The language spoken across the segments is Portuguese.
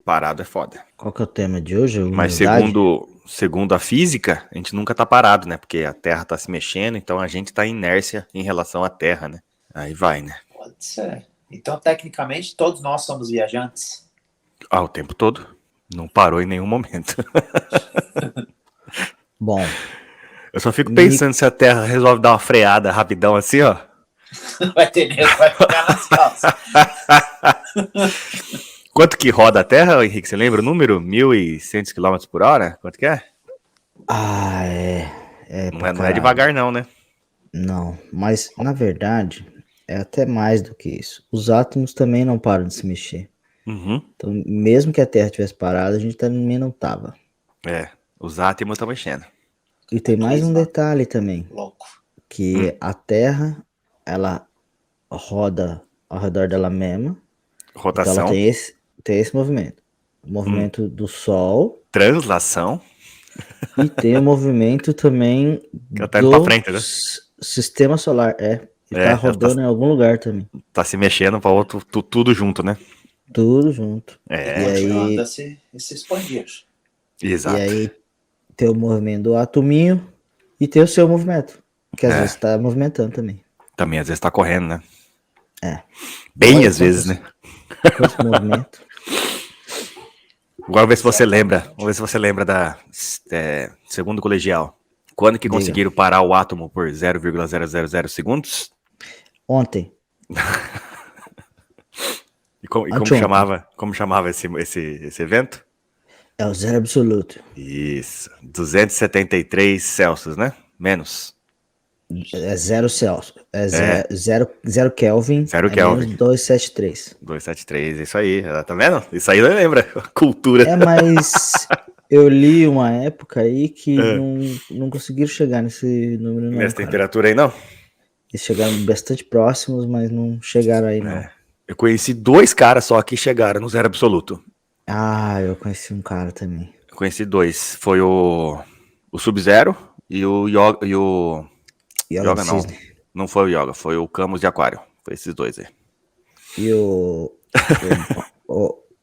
Parado é foda. Qual que é o tema de hoje? Mas Humildade? segundo a física, a gente nunca tá parado, né? Porque a Terra tá se mexendo, então a gente tá em inércia em relação à Terra, né? Aí vai, né? Pode ser. Então, tecnicamente, todos nós somos viajantes. O tempo todo. Não parou em nenhum momento. Bom, Eu só fico pensando se a Terra resolve dar uma freada rapidão assim, ó. Vai ter nego, vai ficar nas calças. Quanto que roda a Terra, Henrique? Você lembra o número? 1.100 km/h? Quanto que é? Não é devagar não, né? Não, mas na verdade é até mais do que isso. Os átomos também não param de se mexer. Uhum. Então, mesmo que a Terra tivesse parado, a gente também não tava. Os átomos estão mexendo. E tem mais um detalhe também, Louco. que a Terra, ela roda ao redor dela mesma. Então Rotação. ela tem esse movimento. O movimento do Sol. Translação. E tem o movimento também Ela tá indo pra frente, né? sistema solar. Ele tá rodando em algum lugar também. Tá se mexendo pra outro, tudo junto, né? Tudo junto. E aí se expandir. Exato. E aí tem o movimento do atominho e tem o seu movimento. Que às vezes tá movimentando também. Também às vezes tá correndo, né? Bem às vezes, né? Quantos movimentos? Agora vamos ver se você lembra da segundo colegial. Quando que conseguiram parar o átomo por 0,000 segundos? Ontem. E como chamava esse evento? É o zero absoluto. Isso. 273 Celsius, né? Menos. É 0 Celsius. Zero Kelvin. Zero Kelvin. Menos 273. 273, isso aí. Tá vendo? Isso aí lembra. Cultura. Mas eu li uma época aí que não conseguiram chegar nesse número, não. Nessa temperatura aí, não? Eles chegaram bastante próximos, mas não chegaram aí, não. Eu conheci 2 caras só que chegaram no zero absoluto. Eu conheci um cara também. Eu conheci 2. Foi o Sub-Zero e o Yoga. Yoga não. Não foi o Yoga, foi o Camus de Aquário. Foi esses 2 aí. E o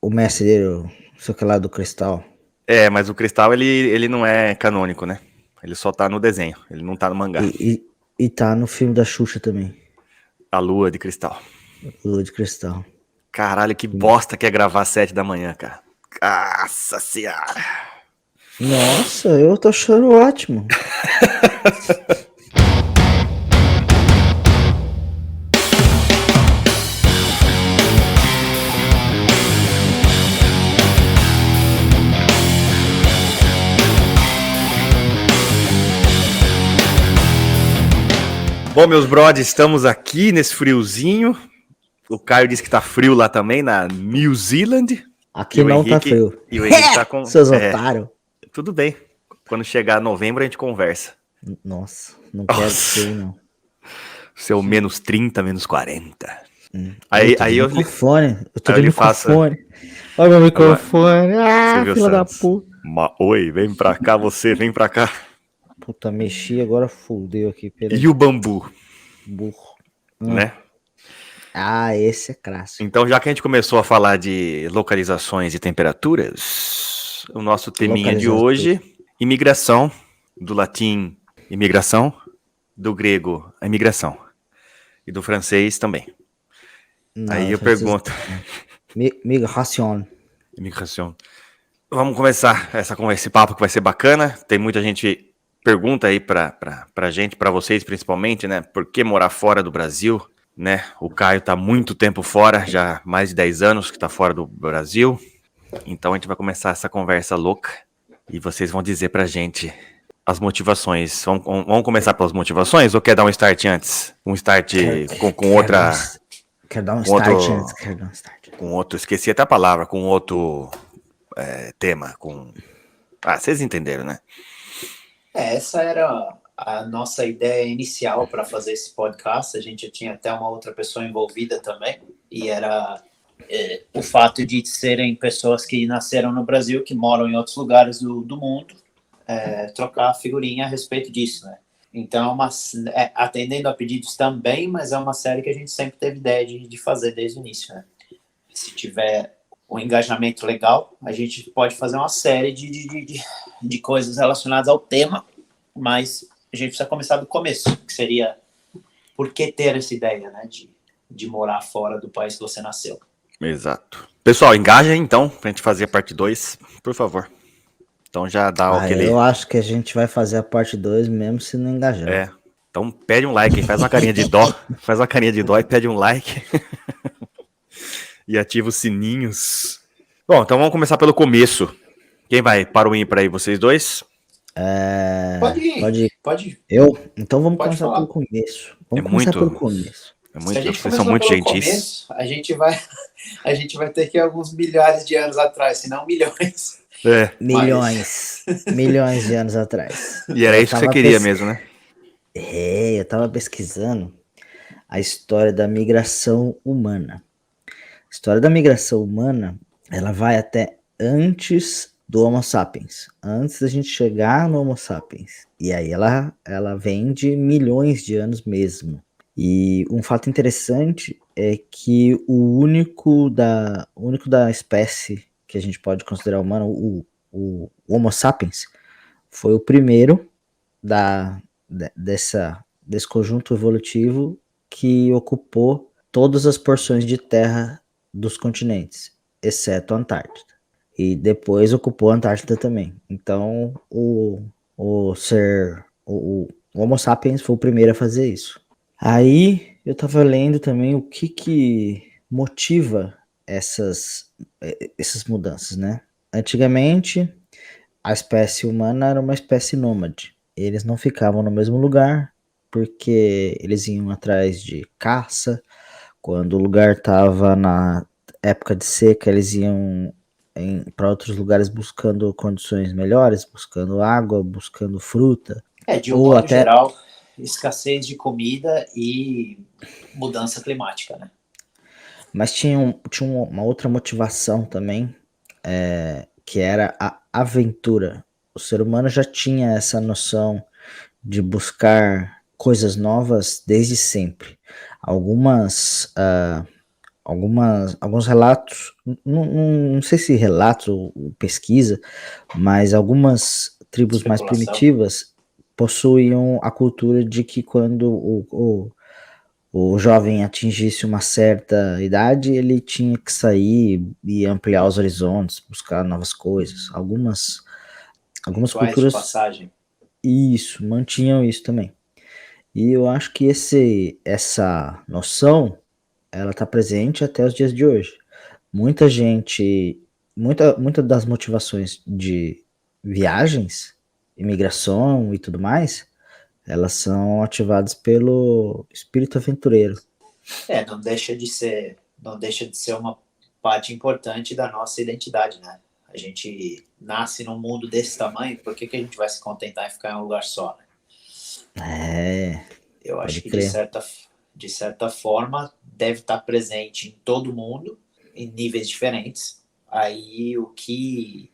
mestre dele, sei que lá do Cristal. Mas o Cristal, ele não é canônico, né? Ele só tá no desenho, ele não tá no mangá. E tá no filme da Xuxa também. A Lua de Cristal. Lua de Cristal. Caralho, que bosta que é gravar às 7 da manhã, cara. Nossa senhora. Nossa, eu tô achando ótimo. Bom, meus brothers, estamos aqui nesse friozinho. O Caio disse que tá frio lá também, na New Zealand. Aqui não tá frio. E o Henrique tá com... Seus otários. Tudo bem. Quando chegar novembro, a gente conversa. Nossa, não quero frio, não. Seu menos 30, menos 40. Aí eu... Microfone. Eu tô de microfone. Olha meu microfone. Filha da puta. Oi, vem pra cá você, vem pra cá. Puta, mexi, agora fudeu aqui. E o bambu? Burro. Né? Esse é clássico. Então, já que a gente começou a falar de localizações e temperaturas, o nosso teminha de hoje, imigração, do latim imigração, do grego a imigração, e do francês também. Aí eu pergunto... Migração. Imigração. Vamos começar esse papo que vai ser bacana. Tem muita gente... Pergunta aí pra gente, pra vocês principalmente, né? Por que morar fora do Brasil, né? O Caio tá muito tempo fora, já mais de 10 anos que tá fora do Brasil. Então a gente vai começar essa conversa louca e vocês vão dizer pra gente as motivações. Vamos começar pelas motivações ou quer dar um start antes? Um start com outra... Quer dar um start antes? Quer dar um start. Com outro, esqueci até a palavra, com outro tema, com... vocês entenderam, né? Essa era a nossa ideia inicial para fazer esse podcast. A gente tinha até uma outra pessoa envolvida também, e era o fato de serem pessoas que nasceram no Brasil, que moram em outros lugares do mundo, trocar figurinha a respeito disso, né? Então, atendendo a pedidos também, mas é uma série que a gente sempre teve ideia de fazer desde o início, né? Se tiver um engajamento legal, a gente pode fazer uma série de coisas relacionadas ao tema, mas a gente precisa começar do começo, que seria por que ter essa ideia, né, de morar fora do país que você nasceu. Exato. Pessoal, engaja então pra gente fazer a parte 2, por favor. Então já dá aquele... Eu acho que a gente vai fazer a parte 2 mesmo se não engajar. Então pede um like, faz uma carinha de dó, e pede um like. E ativa os sininhos. Bom, então vamos começar pelo começo. Quem vai para o ímpar aí, vocês dois? Pode ir. Eu? Então vamos Pode começar falar. pelo começo. Vamos começar pelo começo. Se a gente vocês são começar muito pelo gentis. começo, a gente vai ter que ir alguns milhares de anos atrás, se não milhões. Milhões de anos atrás. E era isso que você queria mesmo, né? Eu tava pesquisando a história da migração humana. A história da migração humana, ela vai até antes do Homo sapiens, antes da gente chegar no Homo sapiens. E aí ela vem de milhões de anos mesmo. E um fato interessante é que o único da espécie que a gente pode considerar humana, o Homo sapiens, foi o primeiro desse conjunto evolutivo que ocupou todas as porções de terra dos continentes, exceto a Antártida. E depois ocupou a Antártida também. Então, o Homo sapiens foi o primeiro a fazer isso. Aí, eu tava lendo também o que motiva essas mudanças, né? Antigamente, a espécie humana era uma espécie nômade. Eles não ficavam no mesmo lugar, porque eles iam atrás de caça. Quando o lugar estava na época de seca, eles iam para outros lugares buscando condições melhores, buscando água, buscando fruta. De um modo geral, escassez de comida e mudança climática, né? Mas tinha uma outra motivação também, que era a aventura. O ser humano já tinha essa noção de buscar coisas novas desde sempre. Alguns relatos, não sei se relatos ou pesquisa, mas algumas tribos mais primitivas possuíam a cultura de que quando o jovem atingisse uma certa idade, ele tinha que sair e ampliar os horizontes, buscar novas coisas. Algumas culturas de passagem. Isso, mantinham isso também. E eu acho que essa noção, ela está presente até os dias de hoje. Muita das motivações de viagens, imigração e tudo mais, elas são ativadas pelo espírito aventureiro. Não deixa de ser uma parte importante da nossa identidade, né? A gente nasce num mundo desse tamanho, por que a gente vai se contentar em ficar em um lugar só, né? Eu acho que de certa forma deve estar presente em todo mundo, em níveis diferentes. Aí o que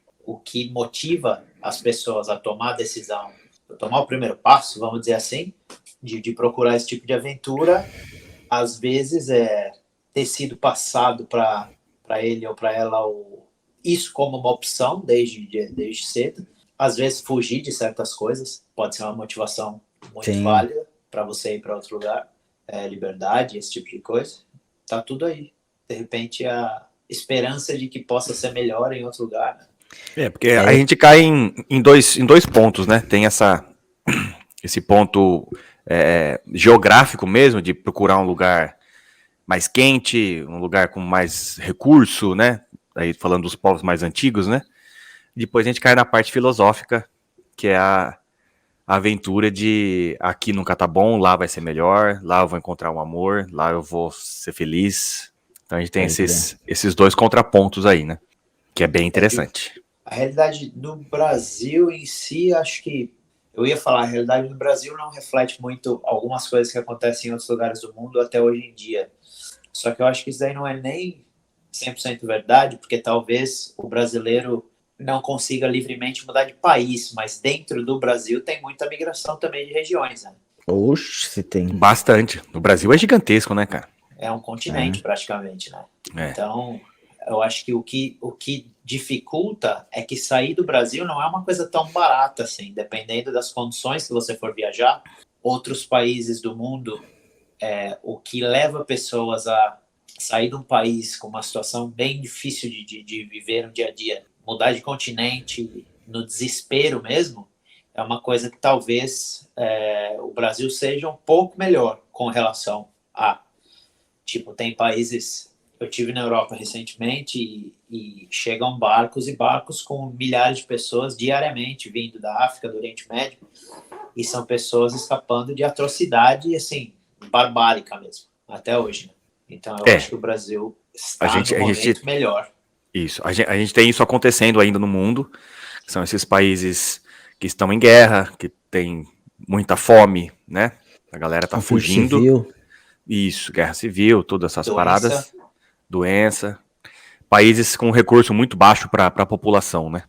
motiva as pessoas a tomar a decisão, a tomar o primeiro passo, vamos dizer assim, de procurar esse tipo de aventura, às vezes é ter sido passado para ele ou para ela isso como uma opção desde cedo. Às vezes fugir de certas coisas pode ser uma motivação muito válida para você ir para outro lugar. Liberdade, esse tipo de coisa. Tá tudo aí. De repente, a esperança de que possa ser melhor em outro lugar, né? Porque a gente cai em dois pontos, né? Tem esse ponto geográfico mesmo, de procurar um lugar mais quente, um lugar com mais recurso, né? Aí falando dos povos mais antigos, né? Depois a gente cai na parte filosófica, que é a aventura de aqui nunca tá bom, lá vai ser melhor, lá eu vou encontrar um amor, lá eu vou ser feliz. Então a gente tem esses dois contrapontos aí, né? Que é bem interessante. A realidade no Brasil em si, acho que eu ia falar, a realidade no Brasil não reflete muito algumas coisas que acontecem em outros lugares do mundo até hoje em dia. Só que eu acho que isso daí não é nem 100% verdade, porque talvez o brasileiro não consiga livremente mudar de país, mas dentro do Brasil tem muita migração também de regiões, né? Oxe, tem. Bastante. O Brasil é gigantesco, né, cara? É um continente praticamente, né? Então, eu acho que o que dificulta é que sair do Brasil não é uma coisa tão barata assim, dependendo das condições que você for viajar. Outros países do mundo, o que leva pessoas a sair de um país com uma situação bem difícil de viver no dia a dia, mudar de continente no desespero mesmo, é uma coisa que talvez o Brasil seja um pouco melhor com relação a... Tipo, tem países... Eu estive na Europa recentemente e chegam barcos e barcos com milhares de pessoas diariamente vindo da África, do Oriente Médio, e são pessoas escapando de atrocidade, assim, barbárica mesmo, até hoje, né? Então, eu acho que o Brasil está no momento melhor. Isso. A gente tem isso acontecendo ainda no mundo. São esses países que estão em guerra, que tem muita fome, né? A galera tá fugindo. Civil. Isso, guerra civil, todas essas paradas. Doença. Países com recurso muito baixo para a população, né?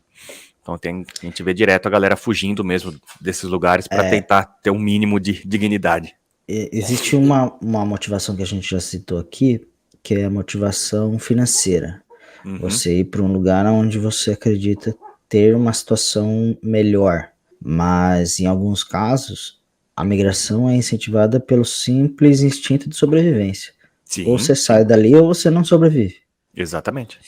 Então a gente vê direto a galera fugindo mesmo desses lugares para tentar ter um mínimo de dignidade. Existe uma motivação que a gente já citou aqui, que é a motivação financeira. Uhum. Você ir para um lugar onde você acredita ter uma situação melhor. Mas, em alguns casos, a migração é incentivada pelo simples instinto de sobrevivência. Sim, ou você sai dali ou você não sobrevive. Exatamente.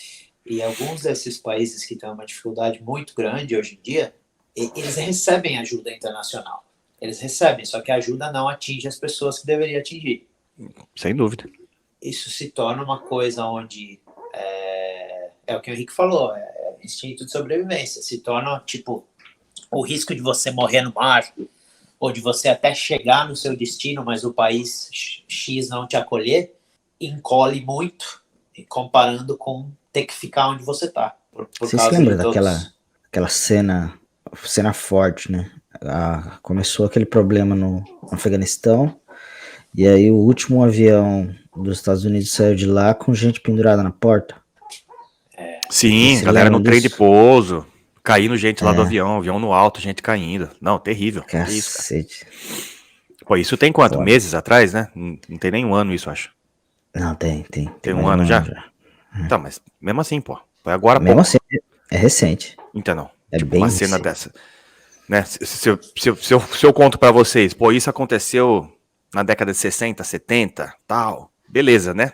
E alguns desses países que têm uma dificuldade muito grande hoje em dia, eles recebem ajuda internacional. Eles recebem, só que a ajuda não atinge as pessoas que deveria atingir. Sem dúvida. Isso se torna uma coisa onde é o que o Henrique falou, instinto de sobrevivência. Se torna, tipo, o risco de você morrer no mar, ou de você até chegar no seu destino, mas o país X não te acolher, encolhe muito, comparando com ter que ficar onde você está. Você se lembra daquela cena forte, né? Começou aquele problema no Afeganistão, e aí o último avião dos Estados Unidos saiu de lá com gente pendurada na porta. Sim, galera no trem de pouso, caindo gente lá do avião no alto, gente caindo. Não, terrível. Cacete. Pô, isso tem quanto? Foda. Meses atrás, né? Não tem nem um ano isso, acho. Não, tem. Tem um ano já? Então, mas mesmo assim, pô. Foi agora, mesmo assim, é recente. Então, não. É tipo, bem uma recente. cena dessa. Né? Se eu conto pra vocês, pô, isso aconteceu na década de 60, 70, tal. Beleza, né?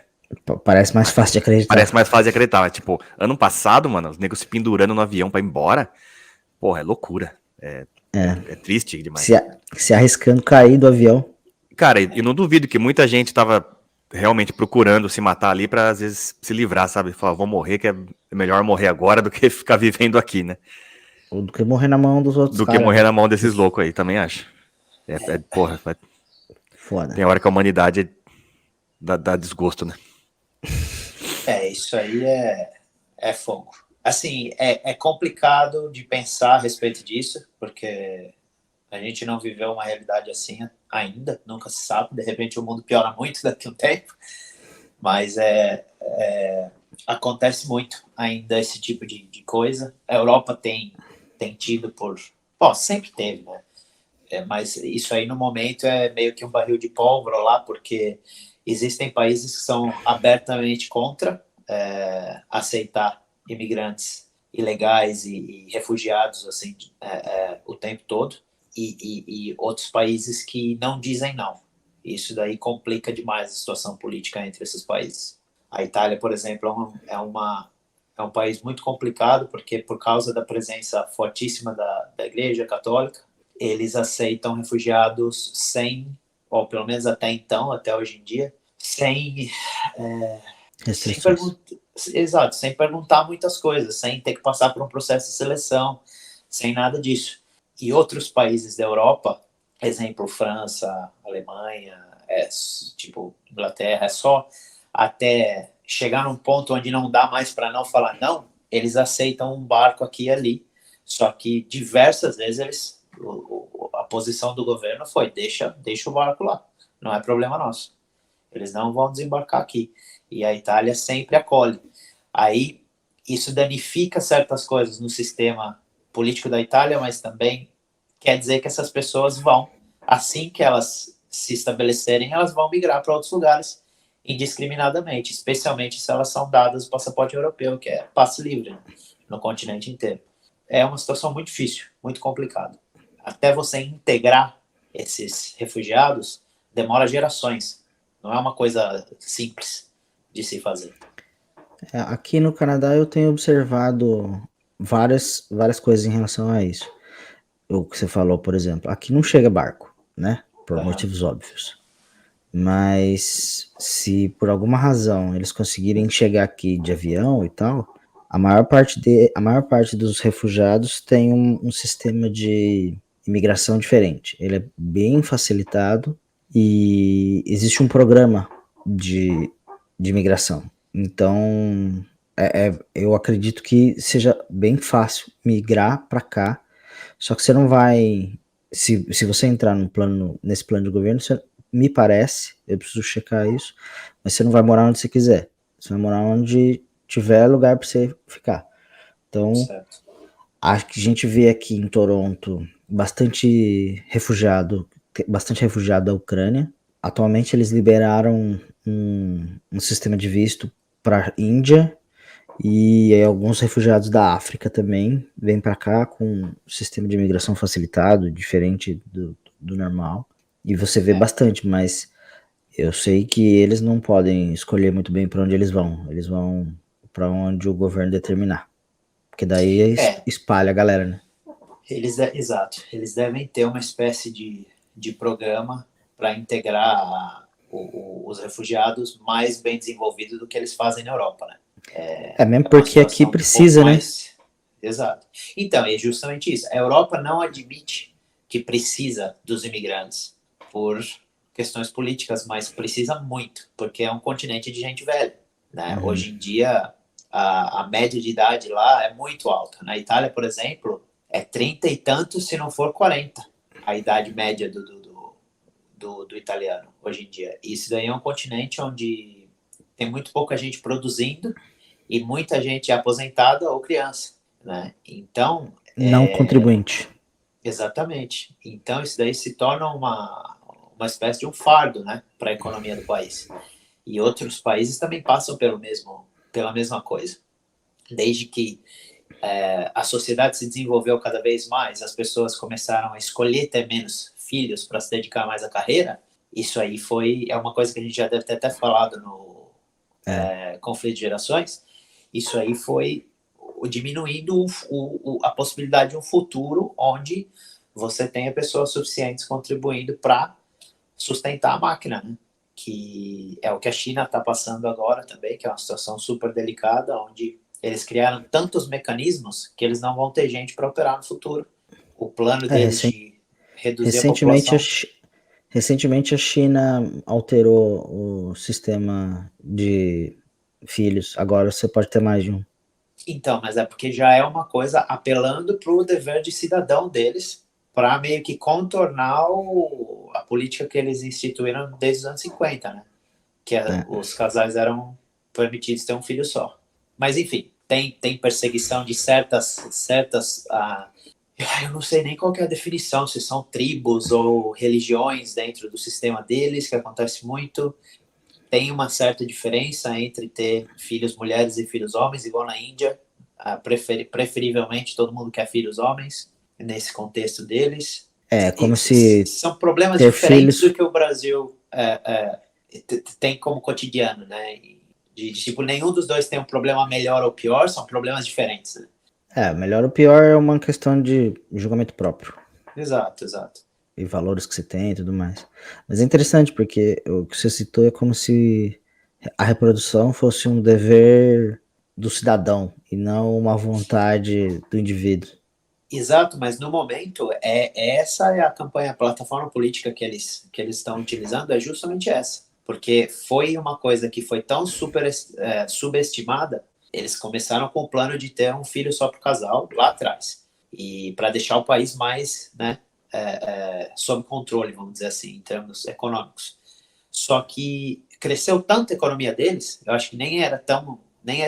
Parece mais fácil de acreditar. Parece mais fácil de acreditar. Mas, tipo, ano passado, mano, os negros se pendurando no avião pra ir embora. Porra, é loucura. É triste demais. Se arriscando cair do avião. Cara, e não duvido que muita gente tava realmente procurando se matar ali pra, às vezes, se livrar, sabe? Falar, vou morrer, que é melhor morrer agora do que ficar vivendo aqui, né? Ou do que morrer na mão dos outros. Do que morrer na mão desses loucos aí, também acho. Porra, foda. Tem hora que a humanidade dá desgosto, né? Isso aí é fogo. Assim, é complicado de pensar a respeito disso, porque a gente não viveu uma realidade assim ainda, nunca se sabe, de repente o mundo piora muito daqui a um tempo, mas acontece muito ainda esse tipo de coisa. A Europa tem tido sempre teve, né? Mas isso aí no momento é meio que um barril de pólvora lá, porque existem países que são abertamente contra aceitar imigrantes ilegais e refugiados assim o tempo todo, e outros países que não dizem não. Isso daí complica demais a situação política entre esses países. A Itália, por exemplo, é um país muito complicado, porque por causa da presença fortíssima da Igreja Católica, eles aceitam refugiados ou pelo menos até então, até hoje em dia, sem perguntar muitas coisas, sem ter que passar por um processo de seleção, sem nada disso. E outros países da Europa, exemplo, França, Alemanha, tipo Inglaterra, é só até chegar num ponto onde não dá mais para não falar não, eles aceitam um barco aqui e ali. Só que diversas vezes a posição do governo foi deixa o barco lá, não é problema nosso. Eles não vão desembarcar aqui. E a Itália sempre acolhe. Aí isso danifica certas coisas no sistema político da Itália, mas também quer dizer que essas pessoas vão, assim que elas se estabelecerem, elas vão migrar para outros lugares indiscriminadamente, especialmente se elas são dadas o passaporte europeu, que é passe livre, né, no continente inteiro. É uma situação muito difícil, muito complicada. Até você integrar esses refugiados, demora gerações. Não é uma coisa simples de se fazer. Aqui no Canadá eu tenho observado várias coisas em relação a isso. O que você falou, por exemplo, aqui não chega barco, né? Por motivos óbvios. Mas se por alguma razão eles conseguirem chegar aqui de avião e tal, a maior parte dos refugiados tem um sistema de imigração diferente. Ele é bem facilitado e existe um programa de imigração. Então, eu acredito que seja bem fácil migrar para cá. Só que você não vai. Se você entrar nesse plano de governo, me parece, eu preciso checar isso, mas você não vai morar onde você quiser. Você vai morar onde tiver lugar para você ficar. Então, Certo. acho que a gente vê aqui em Toronto bastante refugiado da Ucrânia. Atualmente eles liberaram um sistema de visto para a Índia e alguns refugiados da África também vêm para cá com um sistema de imigração facilitado, diferente do normal. E você vê bastante, mas eu sei que eles não podem escolher muito bem para onde eles vão. Eles vão para onde o governo determinar. Porque daí espalha a galera, né? Exato. Eles devem ter uma espécie de programa para integrar os refugiados mais bem desenvolvido do que eles fazem na Europa, né? Mesmo porque aqui precisa, né? Exato. Então, é justamente isso. A Europa não admite que precisa dos imigrantes por questões políticas, mas precisa muito, porque é um continente de gente velha, né? Hoje em dia, a média de idade lá é muito alta. Na Itália, por exemplo, é 30 e tantos, se não for 40, a idade média do italiano hoje em dia. Isso daí é um continente onde tem muito pouca gente produzindo e muita gente aposentada ou criança, né? Então... Não contribuinte. Exatamente. Então isso daí se torna uma espécie de um fardo, né, para a economia do país. E outros países também passam pela mesma coisa. Desde que a sociedade se desenvolveu cada vez mais, as pessoas começaram a escolher ter menos filhos para se dedicar mais à carreira, isso aí é uma coisa que a gente já deve ter até falado no Conflito de Gerações, isso aí foi diminuindo a possibilidade de um futuro onde você tenha pessoas suficientes contribuindo para sustentar a máquina, né? Que é o que a China está passando agora também, que é uma situação super delicada, onde eles criaram tantos mecanismos que eles não vão ter gente para operar no futuro. O plano deles de reduzir a população... Recentemente a China alterou o sistema de filhos. Agora você pode ter mais de um. Então, mas é porque já é uma coisa apelando para o dever de cidadão deles, para meio que contornar a política que eles instituíram desde os anos 50, né? Que os casais eram permitidos ter um filho só. Mas, enfim, tem perseguição de certas eu não sei nem qual que é a definição, se são tribos ou religiões dentro do sistema deles, que acontece muito. Tem uma certa diferença entre ter filhos mulheres e filhos homens, igual na Índia. Preferivelmente todo mundo quer filhos homens, nesse contexto deles. Como se são problemas ter diferentes filhos... do que o Brasil tem como cotidiano, né? Tipo, nenhum dos dois tem um problema melhor ou pior, são problemas diferentes, né? Melhor ou pior é uma questão de julgamento próprio. Exato. E valores que você tem e tudo mais. Mas é interessante porque o que você citou é como se a reprodução fosse um dever do cidadão e não uma vontade do indivíduo. Exato, mas no momento essa é a campanha, a plataforma política que eles estão utilizando é justamente essa, porque foi uma coisa que foi tão subestimada. Eles começaram com o plano de ter um filho só para o casal lá atrás, e para deixar o país mais, né, sob controle, vamos dizer assim, em termos econômicos. Só que cresceu tanto a economia deles, eu acho que nem era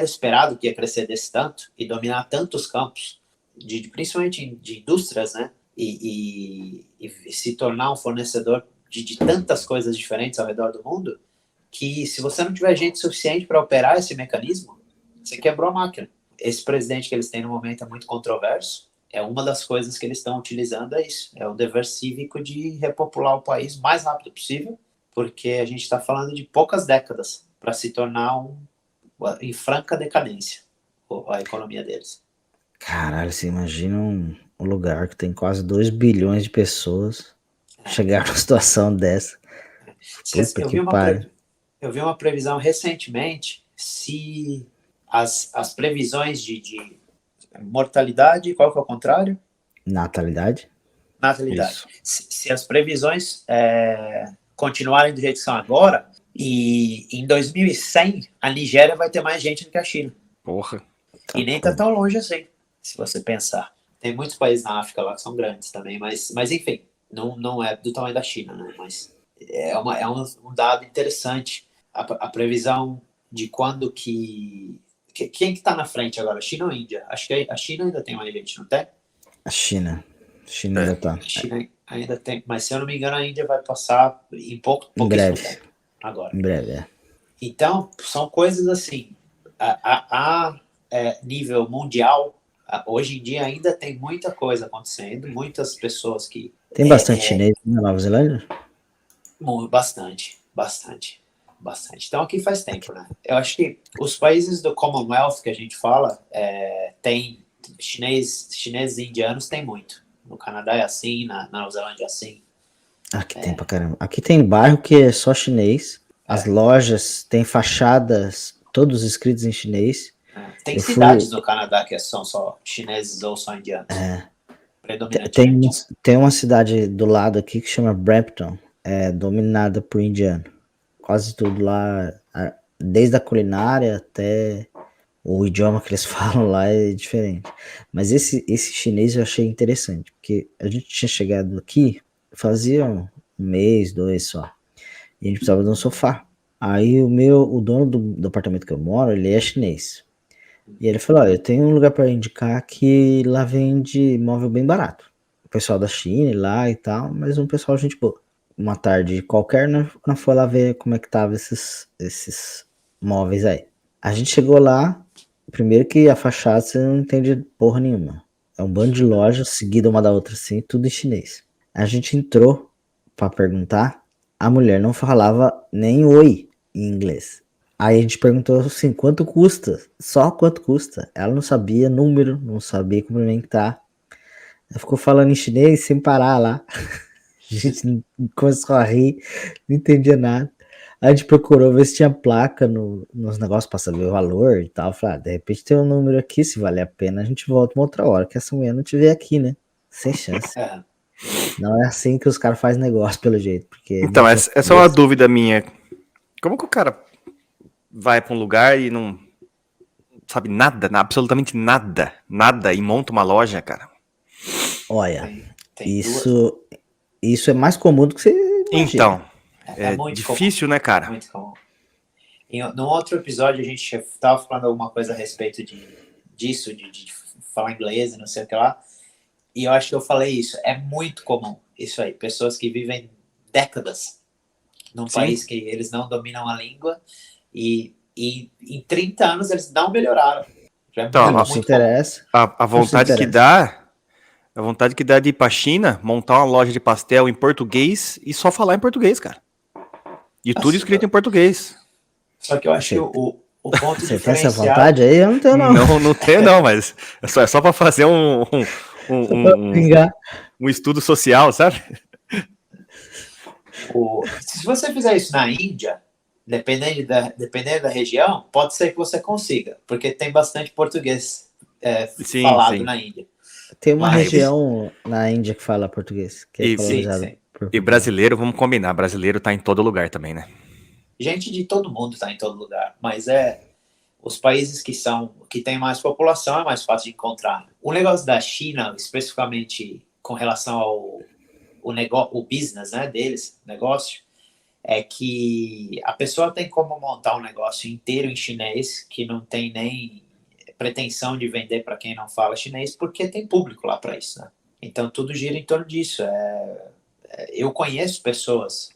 esperado que ia crescer desse tanto e dominar tantos campos, principalmente de indústrias, né, e se tornar um fornecedor de tantas coisas diferentes ao redor do mundo, que se você não tiver gente suficiente para operar esse mecanismo, você quebrou a máquina. Esse presidente que eles têm no momento é muito controverso. É uma das coisas que eles estão utilizando, é isso. É o dever cívico de repopular o país o mais rápido possível, porque a gente está falando de poucas décadas para se tornar em franca decadência a economia deles. Caralho, você imagina um lugar que tem quase 2 bilhões de pessoas chegar numa situação dessa. Puta Eu que vi pariu. eu vi uma previsão recentemente, se as previsões de mortalidade, qual que é o contrário? Natalidade? Natalidade. Isso. Se as previsões continuarem do jeito que são agora, e em 2100 a Nigéria vai ter mais gente do que a China. Porra. E nem tá tão longe assim, se você pensar. Tem muitos países na África lá que são grandes também, mas enfim, não é do tamanho da China, né? Mas é um dado interessante. A previsão de quando quem que tá na frente agora, China ou Índia? Acho que a China ainda tem mais gente, não tem? A China. A China ainda tá. A China ainda tem, mas se eu não me engano a Índia vai passar em Em pouquíssimo breve. tempo agora. Em breve, é. Então, são coisas assim, a nível mundial, hoje em dia ainda tem muita coisa acontecendo, muitas pessoas que... Tem bastante chinês na Nova Zelândia? Bastante. Então aqui faz tempo, né? Eu acho que os países do Commonwealth que a gente fala, tem chineses e indianos tem muito. No Canadá é assim, na Nova Zelândia é assim. Aqui tem pra caramba. Aqui tem bairro que é só chinês. As lojas têm fachadas, todos escritos em chinês. Tem Eu cidades fui. no Canadá que são só chineses ou só indianos. Tem, Predominantemente. tem uma cidade do lado aqui que chama Brampton, dominada por indiano. Quase tudo lá, desde a culinária até o idioma que eles falam lá é diferente. Mas esse chinês eu achei interessante, porque a gente tinha chegado aqui, fazia um mês, 2 só, e a gente precisava de um sofá. Aí o dono do apartamento que eu moro, ele é chinês. E ele falou, eu tenho um lugar para indicar que lá vende móvel bem barato. O pessoal da China lá e tal, mas um pessoal gente boa. Uma tarde qualquer, nós foi lá ver como é que tava esses móveis aí. A gente chegou lá, primeiro que a fachada você não entende porra nenhuma. É um bando de lojas, seguida uma da outra assim, tudo em chinês. A gente entrou pra perguntar, a mulher não falava nem oi em inglês. Aí a gente perguntou assim, quanto custa? Só quanto custa? Ela não sabia número, não sabia cumprimentar. Ela ficou falando em chinês sem parar lá. A gente começou a rir, não entendia nada. A gente procurou ver se tinha placa nos negócios pra saber o valor e tal. Falei, de repente tem um número aqui, se vale a pena, a gente volta uma outra hora, que essa mulher não te vê aqui, né? Sem chance. Não é assim que os caras fazem negócio, pelo jeito. Porque Então, essa é uma dúvida minha. Como que o cara vai pra um lugar e não sabe nada, absolutamente nada, e monta uma loja, cara? Olha, Tem isso é mais comum do que você imagina. Então, é muito difícil, comum, né, cara? muito comum. No outro episódio a gente estava falando alguma coisa a respeito disso, de falar inglês e não sei o que lá, e eu acho que eu falei isso, é muito comum isso aí, pessoas que vivem décadas num país que eles não dominam a língua e em 30 anos eles não melhoraram. Então, não se interessa. A vontade que dá, a vontade que dá de ir pra China, montar uma loja de pastel em português e só falar em português, cara. E tudo escrito em português. Só que eu acho que o ponto Você tem diferencial... essa vontade aí? Eu não tenho, não. Não tenho, não, mas é só pra fazer um estudo social, sabe? Se você fizer isso na Índia, dependendo da região, pode ser que você consiga, porque tem bastante português falado na Índia. Tem uma região na Índia que fala português, que é colonizada por E brasileiro, vamos combinar, brasileiro tá em todo lugar também, né? Gente de todo mundo tá em todo lugar, mas os países que têm mais população é mais fácil de encontrar. O negócio da China, especificamente com relação ao o business, né, deles, negócio, é que a pessoa tem como montar um negócio inteiro em chinês, que não tem nem pretensão de vender para quem não fala chinês, porque tem público lá para isso, né? Então tudo gira em torno disso. eu conheço pessoas,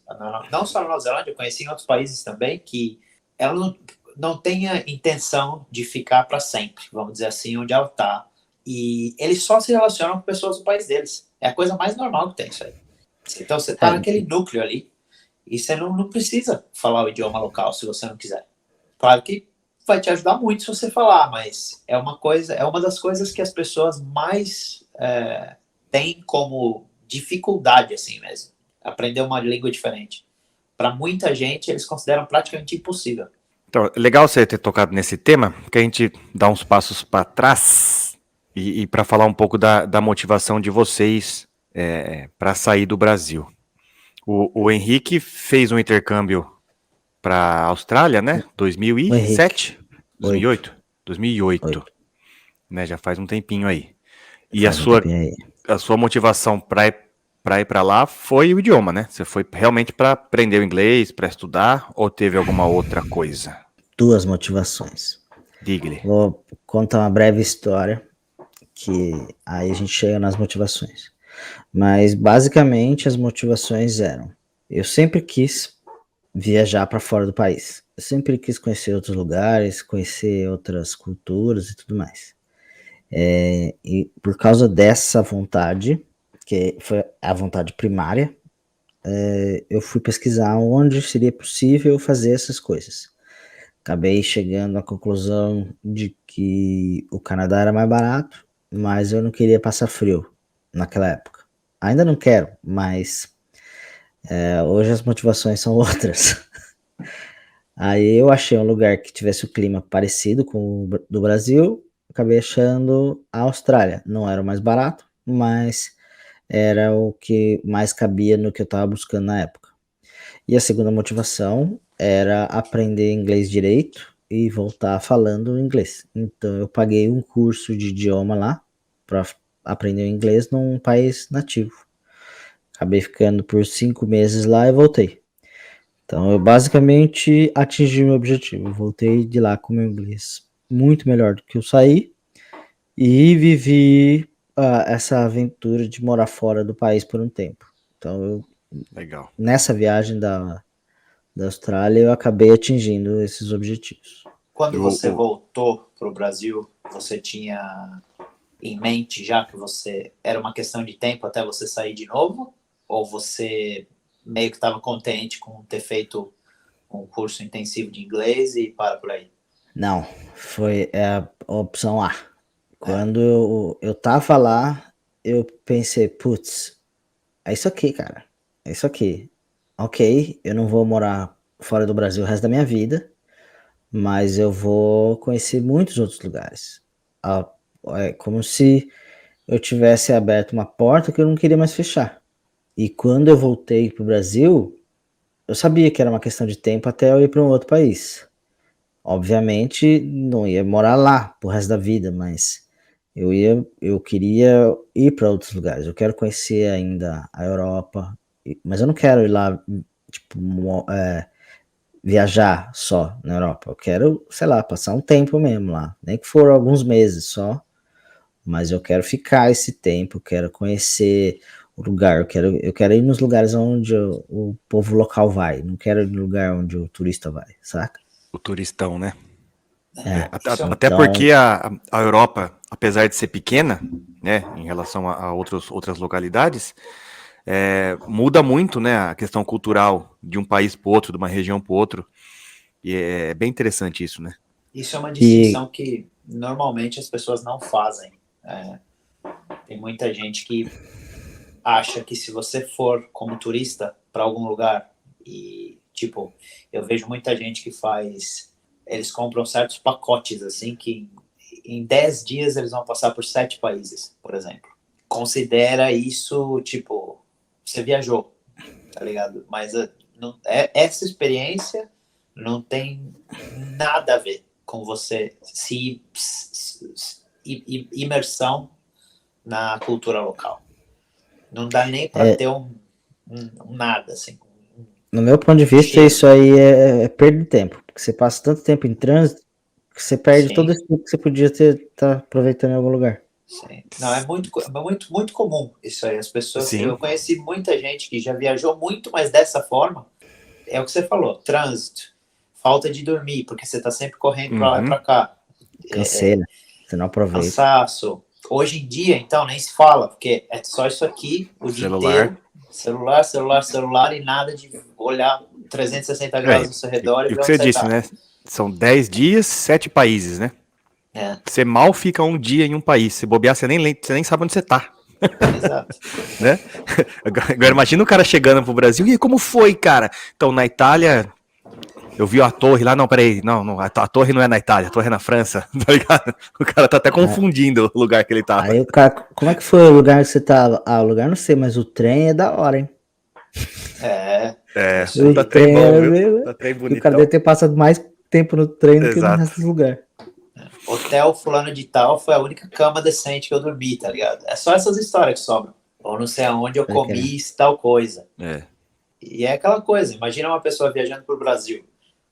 não só na Nova Zelândia, eu conheci em outros países também, que ela não tem a intenção de ficar para sempre, vamos dizer assim, onde ela está. E eles só se relacionam com pessoas do país deles. É a coisa mais normal que tem isso aí. Então você está naquele núcleo ali e você não precisa falar o idioma local se você não quiser. Claro que vai te ajudar muito se você falar, mas é uma das coisas que as pessoas mais têm como dificuldade assim mesmo, aprender uma língua diferente. Para muita gente, eles consideram praticamente impossível. Então, legal você ter tocado nesse tema, que a gente dá uns passos para trás e para falar um pouco da motivação de vocês para sair do Brasil. O Henrique fez um intercâmbio para a Austrália, né? 2007? 2008? 2008. Né? Já faz um tempinho aí. E a sua motivação para ir para lá foi o idioma, né? Você foi realmente para aprender o inglês, para estudar, ou teve alguma outra coisa? 2 motivações. Diga-lhe. Vou contar uma breve história, que aí a gente chega nas motivações. Mas basicamente as motivações eram: eu sempre quis viajar para fora do país. Eu sempre quis conhecer outros lugares, conhecer outras culturas e tudo mais. E por causa dessa vontade, que foi a vontade primária, eu fui pesquisar onde seria possível fazer essas coisas. Acabei chegando à conclusão de que o Canadá era mais barato, mas eu não queria passar frio naquela época. Ainda não quero, mas hoje as motivações são outras. Aí eu achei um lugar que tivesse o clima parecido com o do Brasil, acabei achando a Austrália. Não era o mais barato, mas era o que mais cabia no que eu estava buscando na época. E a segunda motivação era aprender inglês direito e voltar falando inglês. Então eu paguei um curso de idioma lá para aprender inglês num país nativo. Acabei ficando por 5 meses lá e voltei. Então eu basicamente atingi meu objetivo. Eu voltei de lá com meu inglês muito melhor do que eu saí e vivi essa aventura de morar fora do país por um tempo. Então Legal. Nessa viagem da Austrália eu acabei atingindo esses objetivos. Quando você voltou para o Brasil, você tinha em mente já que era uma questão de tempo até você sair de novo? Ou você meio que estava contente com ter feito um curso intensivo de inglês e para por aí? Não, foi a opção A. Quando eu tava lá, eu pensei, putz, é isso aqui, cara. É isso aqui. Ok, eu não vou morar fora do Brasil o resto da minha vida, mas eu vou conhecer muitos outros lugares. É como se eu tivesse aberto uma porta que eu não queria mais fechar. E quando eu voltei pro Brasil, eu sabia que era uma questão de tempo até eu ir para um outro país. Obviamente, não ia morar lá pro resto da vida, mas eu queria ir para outros lugares. Eu quero conhecer ainda a Europa, mas eu não quero ir lá, tipo, viajar só na Europa. Eu quero, sei lá, passar um tempo mesmo lá, nem que for alguns meses só, mas eu quero ficar esse tempo, quero conhecer o lugar, eu quero ir nos lugares onde o povo local vai, não quero ir no lugar onde o turista vai, saca? O turistão, né? Até porque a Europa, apesar de ser pequena, né, em relação a outras localidades, muda muito, né, a questão cultural de um país para o outro, de uma região para o outro, e é bem interessante isso, né? Isso é uma distinção que normalmente as pessoas não fazem. Tem muita gente que acha que se você for como turista para algum lugar e, tipo, eu vejo muita gente que eles compram certos pacotes, assim, que em 10 dias eles vão passar por 7 países, por exemplo. Considera isso, tipo, você viajou, tá ligado? Mas essa experiência não tem nada a ver com você imersão na cultura local. Não dá nem para ter um nada, assim. No meu ponto de vista, isso aí é perda de tempo. Porque você passa tanto tempo em trânsito que você perde todo esse tempo que você podia estar aproveitando em algum lugar. Sim. Não, é muito comum isso aí. As pessoas, Sim. eu conheci muita gente que já viajou muito, mas dessa forma, é o que você falou, trânsito, falta de dormir, porque você está sempre correndo para lá e para cá. Canseira. Você não aproveita. Cansaço. Hoje em dia, então, nem se fala, porque é só isso aqui o dia inteiro. Celular e nada de olhar 360 graus ao seu redor e E o ver que onde você você disse, tá. né? São 10 dias, 7 países, né? É, Você mal fica um dia em um país. Se bobear, você nem sabe onde você tá, exato. né? Agora imagina o cara chegando pro Brasil. E aí, como foi, cara? Então, na Itália, eu vi a torre lá. Não, peraí. Não, a torre não é na Itália, a torre é na França, tá ligado? O cara tá até confundindo o lugar que ele tava. Aí o cara, como é que foi o lugar que você tava? Ah, o lugar não sei, mas o trem é da hora, hein? É, isso aí. tá trem bom, era viu? dele, Tá trem E o cara bonitão. deve ter passado mais tempo no trem do que no Exato. resto do lugar. Hotel fulano de tal foi a única cama decente que eu dormi, tá ligado? É só essas histórias que sobram. Ou não sei aonde eu Pode comi tal coisa. É. E é aquela coisa, imagina uma pessoa viajando pro Brasil.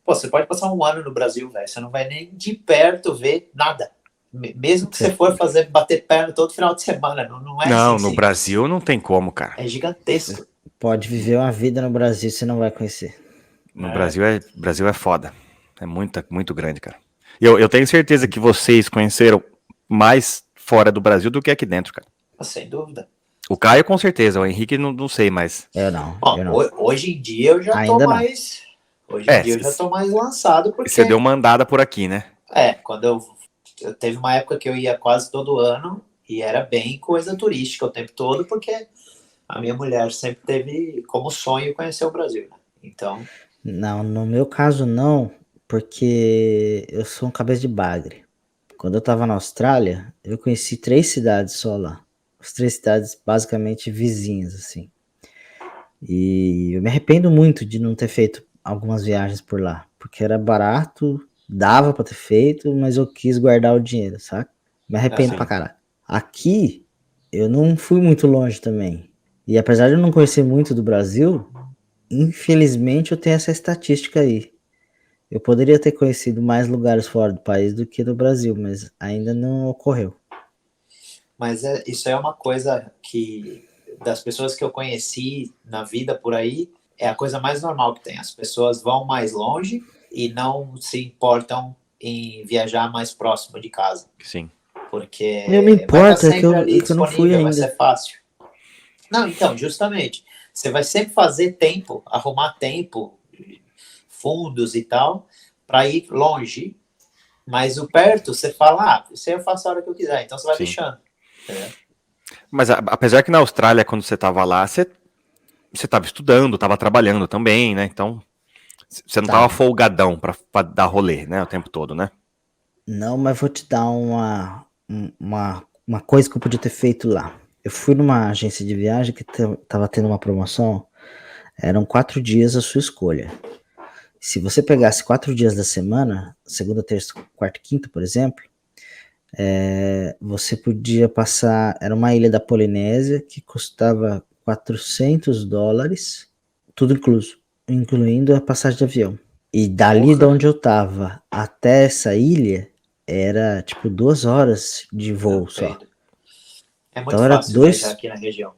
Pô, você pode passar um ano no Brasil, velho, você não vai nem de perto ver nada. Mesmo que você for bater perna todo final de semana, não é Não, assim no simples. Brasil não tem como, cara. É gigantesco. Pode viver uma vida no Brasil, você não vai conhecer. No Brasil é foda. É muito grande, cara. Eu tenho certeza que vocês conheceram mais fora do Brasil do que aqui dentro, cara. Sem dúvida. O Caio com certeza, o Henrique não sei, mas... Eu não. Bom, eu não. hoje em dia eu já Ainda tô não. mais... Hoje em dia eu já tô mais lançado, porque... Você deu uma andada por aqui, né? Quando eu teve uma época que eu ia quase todo ano e era bem coisa turística o tempo todo, porque a minha mulher sempre teve como sonho conhecer o Brasil, né? Então, Não, no meu caso não, porque eu sou um cabeça de bagre. Quando eu tava na Austrália, eu conheci 3 cidades só lá. As 3 cidades basicamente vizinhas, assim. E eu me arrependo muito de não ter feito algumas viagens por lá, porque era barato, dava pra ter feito, mas eu quis guardar o dinheiro, sabe? Me arrependo Sim. pra caralho. Aqui, eu não fui muito longe também. E apesar de eu não conhecer muito do Brasil, infelizmente eu tenho essa estatística aí. Eu poderia ter conhecido mais lugares fora do país do que no Brasil, mas ainda não ocorreu. mas isso é uma coisa que, das pessoas que eu conheci na vida por aí, é a coisa mais normal que tem. As pessoas vão mais longe e não se importam em viajar mais próximo de casa. Sim. Porque Não me vai importa, estar é que sempre eu, ali é que eu não fui disponível, vai ainda. ser fácil. Não, então, justamente. Você vai sempre fazer tempo, arrumar tempo, fundos e tal, para ir longe. Mas o perto, você fala, isso aí eu faço a hora que eu quiser. Então você vai Sim. deixando. Mas apesar que na Austrália, quando você tava lá, você tava estudando, tava trabalhando também, né? Então, você não tava folgadão pra dar rolê, né? O tempo todo, né? Não, mas vou te dar uma coisa que eu podia ter feito lá. Eu fui numa agência de viagem que tava tendo uma promoção. Eram 4 dias a sua escolha. Se você pegasse 4 dias da semana, segunda, terça, quarta e quinta, por exemplo, você podia passar. Era uma ilha da Polinésia que custava $400, tudo incluso, incluindo a passagem de avião. E dali de onde eu tava até essa ilha era tipo 2 horas de voo só. É muito Então era fácil viajar aqui na região.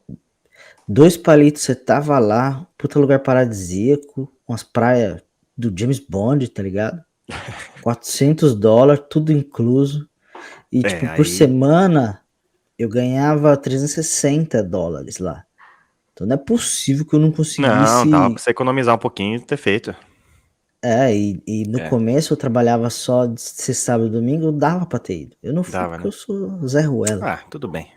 2 palitos, você tava lá, puta lugar paradisíaco, umas praias do James Bond, tá ligado? $400, tudo incluso. E tipo, por semana eu ganhava $360 lá. Então não é possível que eu não conseguisse. Não, dava pra você economizar um pouquinho e ter feito. E no começo eu trabalhava só de sexta, sábado e domingo, dava pra ter ido. Eu não fui porque eu sou Zé Ruela. Ah, tudo bem.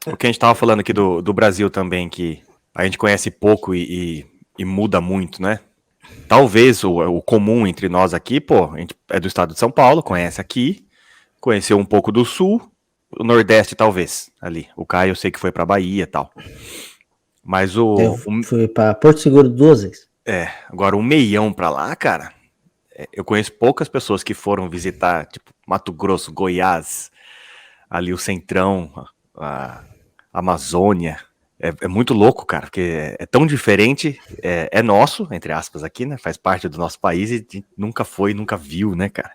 O que a gente tava falando aqui do Brasil também, que a gente conhece pouco e muda muito, né? Talvez o comum entre nós aqui, pô, a gente é do estado de São Paulo, conhece aqui, conheceu um pouco do sul, o Nordeste talvez, ali. O Caio eu sei que foi pra Bahia e tal. Mas Eu fui pra Porto Seguro 2 vezes. Agora 1 milhão pra lá, cara, eu conheço poucas pessoas que foram visitar, tipo, Mato Grosso, Goiás, ali o Centrão, a Amazônia. É muito louco, cara, porque é tão diferente, é nosso, entre aspas, aqui, né? Faz parte do nosso país e nunca foi, nunca viu, né, cara?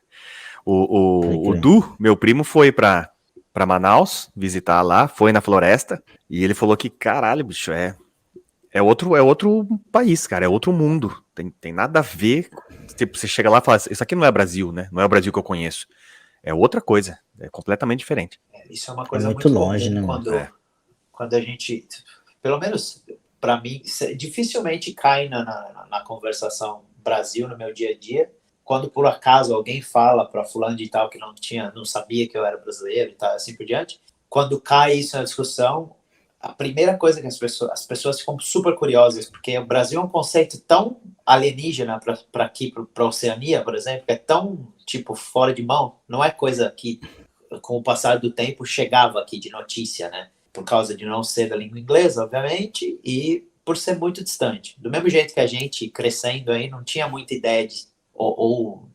O Du, meu primo, foi pra pra Manaus, visitar lá, foi na floresta, e ele falou que, caralho, bicho, é outro país, cara, é outro mundo, tem nada a ver, tipo, você chega lá e fala, isso aqui não é Brasil, né, não é o Brasil que eu conheço, é outra coisa, é completamente diferente. Isso é uma É coisa muito muito longe, né, comum mano? quando a gente, pelo menos para mim, dificilmente cai na conversação Brasil no meu dia a dia. Quando por acaso alguém fala para fulano de tal que não sabia que eu era brasileiro e tal, assim por diante, quando cai isso na discussão, a primeira coisa que as pessoas ficam super curiosas, porque o Brasil é um conceito tão alienígena para aqui, para a Oceania, por exemplo, que é tão, tipo, fora de mão, não é coisa que, com o passar do tempo, chegava aqui de notícia, né? Por causa de não ser da língua inglesa, obviamente, e por ser muito distante. Do mesmo jeito que a gente, crescendo aí, não tinha muita ideia de ou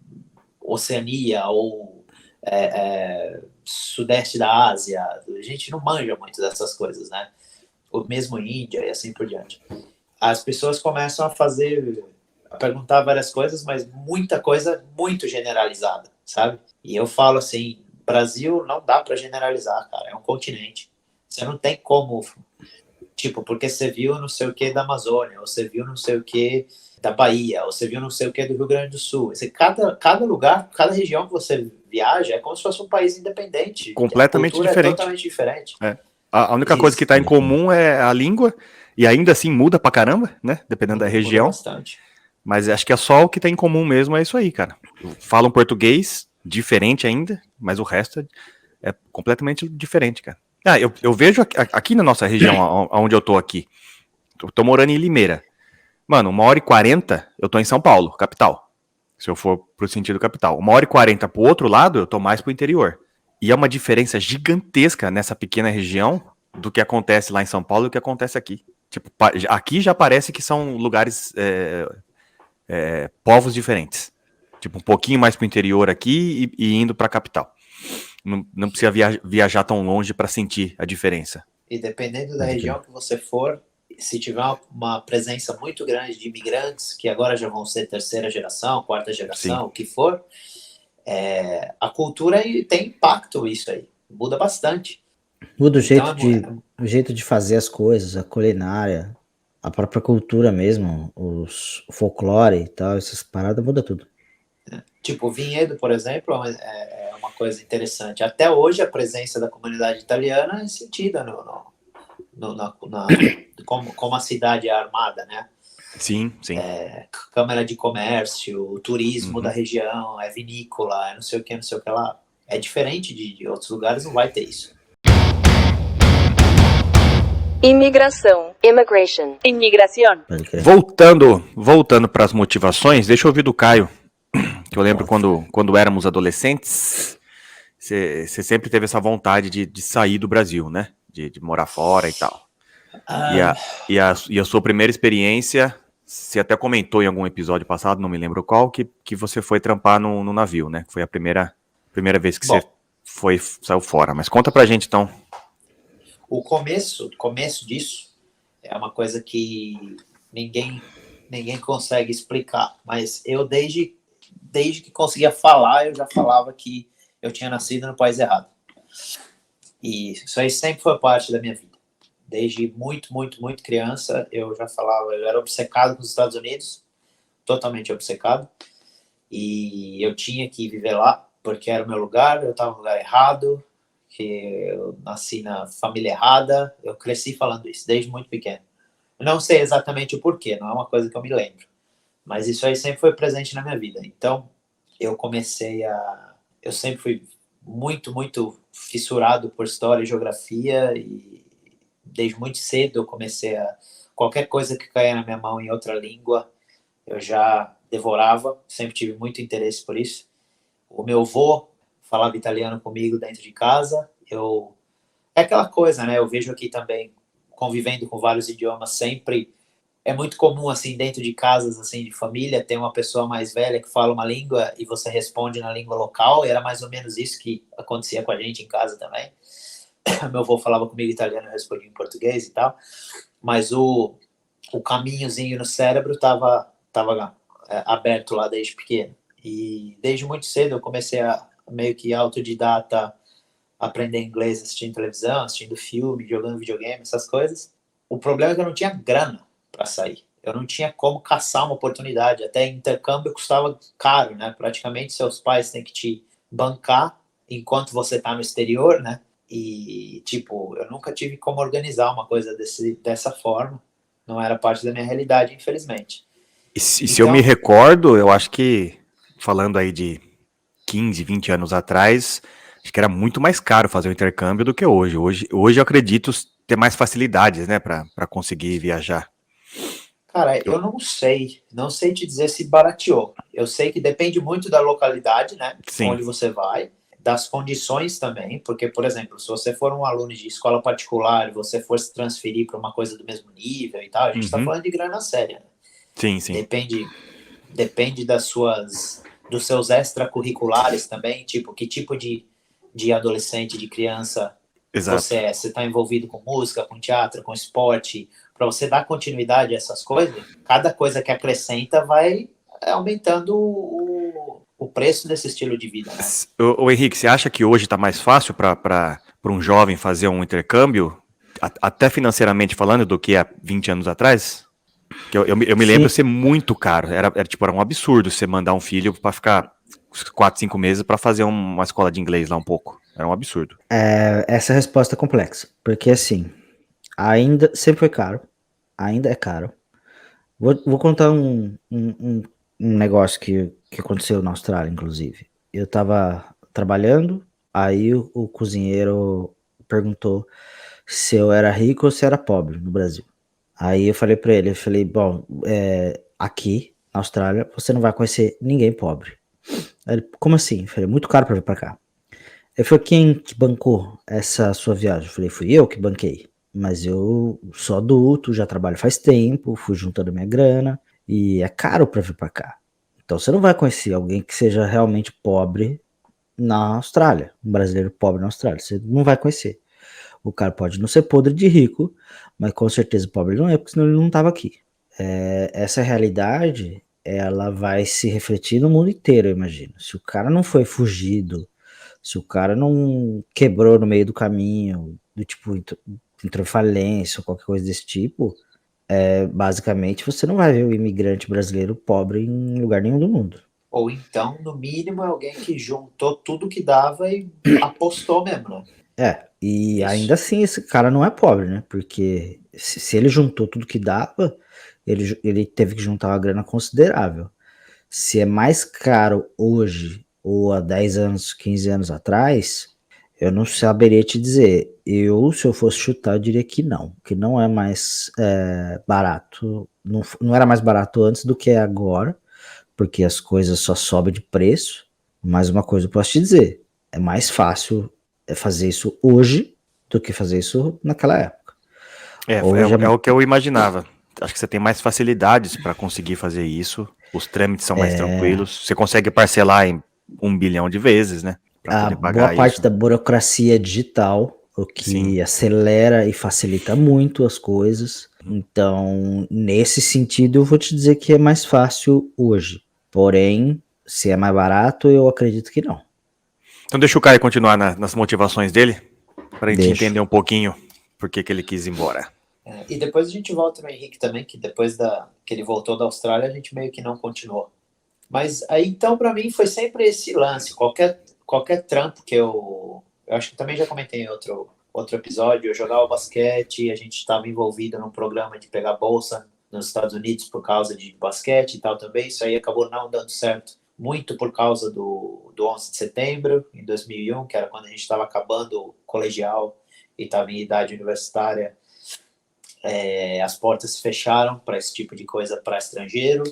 Oceania, ou Sudeste da Ásia, a gente não manja muito dessas coisas, né? O mesmo Índia e assim por diante. As pessoas começam a perguntar várias coisas, mas muita coisa muito generalizada, sabe? E eu falo assim, Brasil não dá para generalizar, cara, é um continente. Você não tem como, tipo, porque você viu não sei o que da Amazônia, ou você viu não sei o que da Bahia, ou você viu não sei o que do Rio Grande do Sul. Cada lugar, cada região que você viaja é como se fosse um país independente. Completamente A cultura diferente. É totalmente diferente. A única coisa que tá em comum é a língua, e ainda assim muda pra caramba, né? Dependendo da região. Muda bastante. Mas acho que é só o que tem em comum mesmo, é isso aí, cara. Falam português, diferente ainda, mas o resto é completamente diferente, cara. Eu vejo aqui na nossa região, onde eu tô aqui, eu tô morando em Limeira. Mano, 1h40 eu tô em São Paulo, capital. Se eu for pro sentido capital. 1h40 pro outro lado, eu tô mais pro interior. E é uma diferença gigantesca nessa pequena região do que acontece lá em São Paulo e do que acontece aqui. Tipo, aqui já parece que são lugares, povos diferentes. Tipo, um pouquinho mais pro interior aqui e indo pra capital. Não precisa viajar tão longe para sentir a diferença. E dependendo da região que você for, se tiver uma presença muito grande de imigrantes, que agora já vão ser terceira geração, quarta geração, Sim. o que for, a cultura tem impacto isso aí. Muda bastante. Muda o jeito, Então, o jeito de fazer as coisas, a culinária, a própria cultura mesmo, o folclore e tal, essas paradas muda tudo. Tipo, o vinhedo, por exemplo, é uma coisa interessante. Até hoje, a presença da comunidade italiana é sentida como a cidade é armada, né? Sim, sim. Câmara de comércio, o turismo da região, é vinícola, é não sei o que lá. É diferente de outros lugares, não vai ter isso. Imigração. Immigration. Imigração. Voltando para as motivações, deixa eu ouvir do Caio. Que eu lembro quando éramos adolescentes, você sempre teve essa vontade de sair do Brasil, né? De morar fora e tal. E a sua primeira experiência, você até comentou em algum episódio passado, não me lembro qual, que você foi trampar no navio, né? Foi a primeira vez que você saiu fora. Mas conta pra gente, então. O começo disso é uma coisa que ninguém consegue explicar. Mas eu, desde que conseguia falar, eu já falava que eu tinha nascido no país errado. E isso aí sempre foi parte da minha vida. Desde muito, muito, muito criança, eu já falava, eu era obcecado com os Estados Unidos, totalmente obcecado, e eu tinha que viver lá, porque era o meu lugar, eu estava no lugar errado, que eu nasci na família errada, eu cresci falando isso, desde muito pequeno. Eu não sei exatamente o porquê, não é uma coisa que eu me lembro, mas isso aí sempre foi presente na minha vida. Então, eu sempre fui muito, muito fissurado por história e geografia, e desde muito cedo eu comecei qualquer coisa que caía na minha mão em outra língua, eu já devorava, sempre tive muito interesse por isso. O meu avô falava italiano comigo dentro de casa, é aquela coisa, né, eu vejo aqui também, convivendo com vários idiomas, sempre é muito comum, assim, dentro de casas, assim, de família, ter uma pessoa mais velha que fala uma língua e você responde na língua local, e era mais ou menos isso que acontecia com a gente em casa também. Meu avô falava comigo italiano, eu respondia em português e tal, mas o caminhozinho no cérebro estava aberto lá desde pequeno. E desde muito cedo eu comecei a meio que autodidata aprender inglês assistindo televisão, assistindo filme, jogando videogame, essas coisas. O problema é que eu não tinha grana para sair. Eu não tinha como caçar uma oportunidade. Até intercâmbio custava caro, né? Praticamente seus pais têm que te bancar enquanto você está no exterior, né? E, tipo, eu nunca tive como organizar uma coisa dessa forma. Não era parte da minha realidade, infelizmente. E se eu me recordo, eu acho que, falando aí de 15, 20 anos atrás, acho que era muito mais caro fazer o intercâmbio do que hoje. Hoje eu acredito ter mais facilidades, né, para conseguir viajar. Cara, eu não sei te dizer se barateou. Eu sei que depende muito da localidade, né, Sim. onde você vai, das condições também, porque, por exemplo, se você for um aluno de escola particular e você for se transferir para uma coisa do mesmo nível e tal, a gente está falando de grana séria, né? Sim, sim. Depende dos seus extracurriculares também, tipo, que tipo de adolescente, de criança Exato. você é. Você está envolvido com música, com teatro, com esporte, para você dar continuidade a essas coisas, cada coisa que acrescenta vai aumentando o preço desse estilo de vida, né? Ô Henrique, você acha que hoje está mais fácil para um jovem fazer um intercâmbio, até financeiramente falando, do que há 20 anos atrás? Que eu me lembro ser muito caro. Era um absurdo você mandar um filho para ficar 4, 5 meses para fazer uma escola de inglês lá um pouco. Era um absurdo. Essa resposta é complexa, porque assim, sempre foi caro, ainda é caro. Vou contar um negócio que aconteceu na Austrália, inclusive. Eu tava trabalhando, aí o cozinheiro perguntou se eu era rico ou se era pobre no Brasil. Aí eu falei pra ele, bom, aqui na Austrália você não vai conhecer ninguém pobre. Aí ele, como assim? Eu falei, muito caro pra vir pra cá. Ele falou, quem que bancou essa sua viagem? Eu falei, fui eu que banquei. Mas eu sou adulto, já trabalho faz tempo, fui juntando minha grana e é caro pra vir pra cá. Então você não vai conhecer alguém que seja realmente pobre na Austrália, um brasileiro pobre na Austrália, você não vai conhecer. O cara pode não ser podre de rico, mas com certeza pobre não é, porque senão ele não estava aqui. Essa realidade, ela vai se refletir no mundo inteiro, eu imagino. Se o cara não foi fugido, se o cara não quebrou no meio do caminho, do tipo, entrou em falência ou qualquer coisa desse tipo, basicamente você não vai ver o imigrante brasileiro pobre em lugar nenhum do mundo. Ou então, no mínimo, é alguém que juntou tudo que dava e apostou mesmo, né? E Isso. ainda assim esse cara não é pobre, né? Porque se ele juntou tudo que dava, ele teve que juntar uma grana considerável. Se é mais caro hoje ou há 10 anos, 15 anos atrás, eu não saberia te dizer. Se eu fosse chutar, eu diria que não é mais barato. Não era mais barato antes do que é agora, porque as coisas só sobem de preço. Mas uma coisa eu posso te dizer, é mais fácil fazer isso hoje do que fazer isso naquela época. Hoje É o que eu imaginava. Acho que você tem mais facilidades para conseguir fazer isso. Os trâmites são mais tranquilos. Você consegue parcelar em 1 bilhão de vezes, né? Para poder pagar boa parte isso. da burocracia é digital, o que Sim. acelera e facilita muito as coisas. Então, nesse sentido, eu vou te dizer que é mais fácil hoje. Porém, se é mais barato, eu acredito que não. Então deixa o Caio continuar nas motivações dele, para a gente Deixa. entender um pouquinho por que ele quis ir embora. E depois a gente volta no Henrique também, que depois que ele voltou da Austrália, a gente meio que não continuou. Mas aí, então, para mim, foi sempre esse lance. Qualquer trampo que eu acho que também já comentei em outro episódio, eu jogava basquete, a gente estava envolvido num programa de pegar bolsa nos Estados Unidos por causa de basquete e tal também. Isso aí acabou não dando certo, muito por causa do 11 de setembro, em 2001, que era quando a gente estava acabando o colegial e estava em idade universitária. As portas se fecharam para esse tipo de coisa para estrangeiro.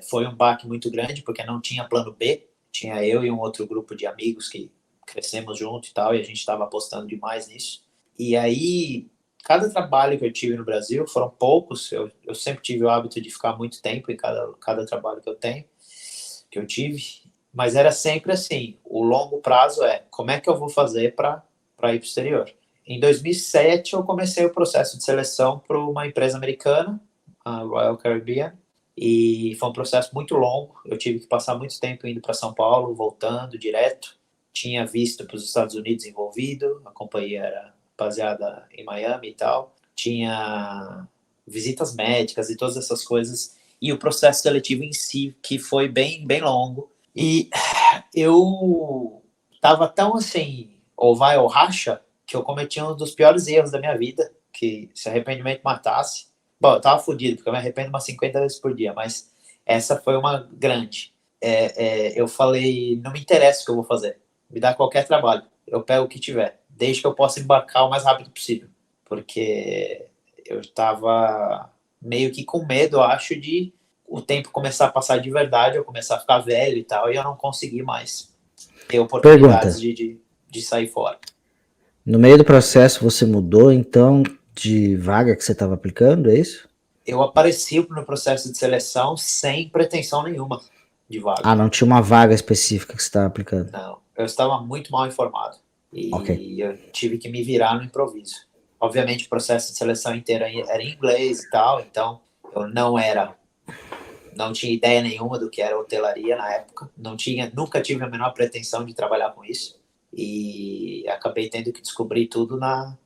Foi um baque muito grande, porque não tinha plano B. Tinha eu e um outro grupo de amigos que crescemos junto e tal, e a gente estava apostando demais nisso. E aí, cada trabalho que eu tive no Brasil, foram poucos, eu sempre tive o hábito de ficar muito tempo em cada trabalho que eu tive, mas era sempre assim, o longo prazo como é que eu vou fazer para ir para o exterior? Em 2007, eu comecei o processo de seleção para uma empresa americana, a Royal Caribbean, e foi um processo muito longo. Eu tive que passar muito tempo indo para São Paulo, voltando direto. tinha visto para os Estados Unidos envolvido, a companhia era baseada em Miami e tal, tinha visitas médicas e todas essas coisas, e o processo seletivo em si, que foi bem, bem longo, e eu estava tão assim, ou vai ou racha, que eu cometi um dos piores erros da minha vida, que se arrependimento matasse. Bom, eu tava fodido, porque eu me arrependo umas 50 vezes por dia, mas essa foi uma grande. Eu falei, não me interessa o que eu vou fazer, me dá qualquer trabalho, eu pego o que tiver, desde que eu possa embarcar o mais rápido possível, porque eu estava meio que com medo, eu acho, de o tempo começar a passar de verdade, eu começar a ficar velho e tal, e eu não consegui mais ter oportunidades de sair fora. No meio do processo você mudou, então, de vaga que você estava aplicando, é isso? Eu apareci no processo de seleção sem pretensão nenhuma de vaga. Ah, não tinha uma vaga específica que você estava aplicando? Não, eu estava muito mal informado. E Ok. eu tive que me virar no improviso. Obviamente o processo de seleção inteiro era em inglês e tal, então eu não tinha ideia nenhuma do que era hotelaria na época, nunca tive a menor pretensão de trabalhar com isso, e acabei tendo que descobrir tudo na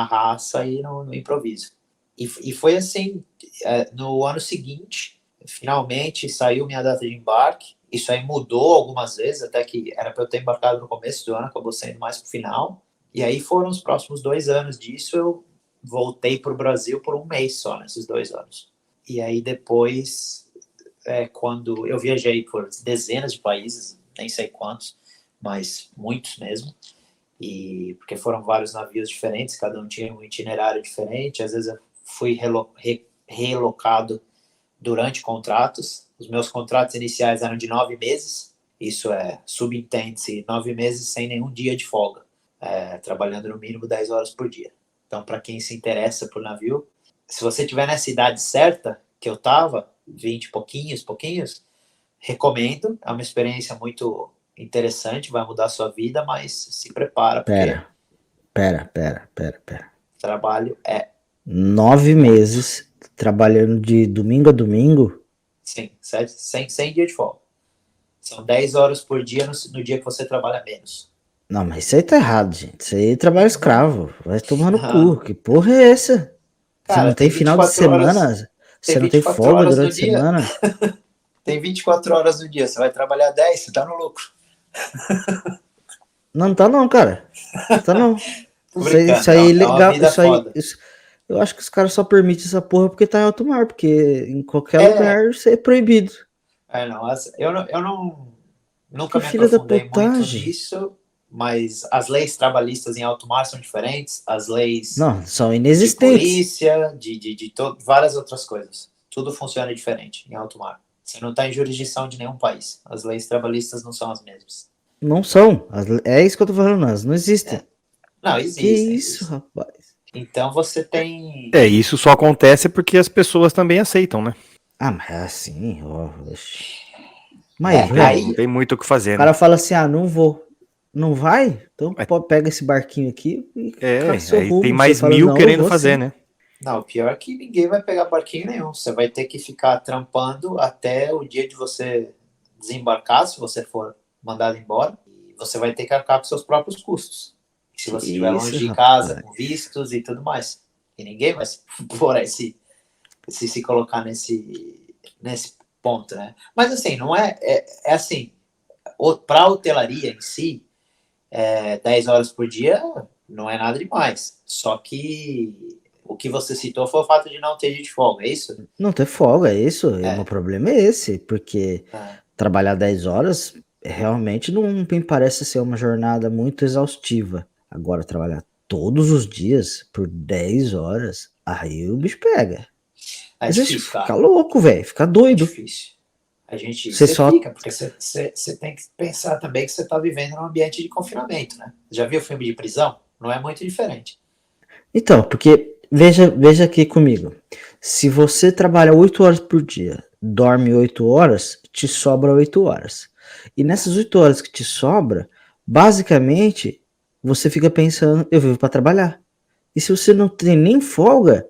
raça e no improviso. E foi assim, no ano seguinte, finalmente saiu minha data de embarque. Isso aí mudou algumas vezes, até que era para eu ter embarcado no começo do ano, acabou sendo mais para o final. E aí foram os próximos 2 anos disso, eu voltei para o Brasil por um mês só, nesses 2 anos. E aí depois, quando eu viajei por dezenas de países, nem sei quantos, mas muitos mesmo, e porque foram vários navios diferentes, cada um tinha um itinerário diferente, às vezes eu fui relocado durante contratos. Os meus contratos iniciais eram de 9 meses, isso subentende-se 9 meses sem nenhum dia de folga, trabalhando no mínimo 10 horas por dia. Então, para quem se interessa por navio, se você estiver nessa idade certa, que eu estava, 20 e pouquinhos, recomendo, é uma experiência muito interessante, vai mudar a sua vida, mas se prepara, porque Pera. trabalho 9 meses trabalhando de domingo a domingo? sim, 100 dias de folga. São 10 horas por dia no dia que você trabalha menos. Não, mas isso aí tá errado, gente. Isso aí é trabalho escravo. Vai tomar no cu. Que porra é essa? Você Cara, não tem final de semana? Você não tem folga durante a semana? Tem 24 horas no dia. Você vai trabalhar 10, você tá no lucro. Não tá não, cara. Tá não. Isso aí é legal. Eu acho que os caras só permitem essa porra porque tá em alto mar, porque em qualquer lugar isso é proibido. Eu nunca Que me filha da aprofundei muito putagem. nisso, mas as leis trabalhistas em alto mar são diferentes, as leis Não, são de inexistentes. polícia, várias outras coisas. Tudo funciona diferente em alto mar. Você não está em jurisdição de nenhum país. As leis trabalhistas não são as mesmas. Não são. É isso que eu tô falando, elas não existem. Não, Que existem. isso, rapaz? Então você tem... Isso só acontece porque as pessoas também aceitam, né? Ah, mas é assim, ó. Mas, Não tem muito o que fazer, o cara né? fala assim, não vou. Não vai? Então pega esse barquinho aqui e faz seu Aí rumo. tem Você mais fala, 1000 não, eu querendo vou fazer, sim. né? Não, o pior é que ninguém vai pegar barquinho nenhum. Você vai ter que ficar trampando até o dia de você desembarcar, se você for mandado embora. E você vai ter que arcar com seus próprios custos. Se você estiver longe de casa, com vistos e tudo mais. E ninguém vai se colocar nesse ponto, né? Mas assim, não é assim, para a hotelaria em si, 10 horas por dia não é nada demais. Só que o que você citou foi o fato de não ter dia de folga, é isso? Não ter folga, é isso. O meu problema é esse, porque trabalhar 10 horas realmente não me parece ser uma jornada muito exaustiva. Agora, trabalhar todos os dias por 10 horas, aí o bicho pega. Às vezes fica louco, velho, fica doido. É difícil. Você fica, porque você tem que pensar também que você está vivendo num ambiente de confinamento, né? Já viu o filme de prisão? Não é muito diferente. Então, porque veja aqui comigo. Se você trabalha 8 horas por dia, dorme 8 horas, te sobra 8 horas. E nessas 8 horas que te sobra, basicamente, você fica pensando, eu vivo para trabalhar. E se você não tem nem folga,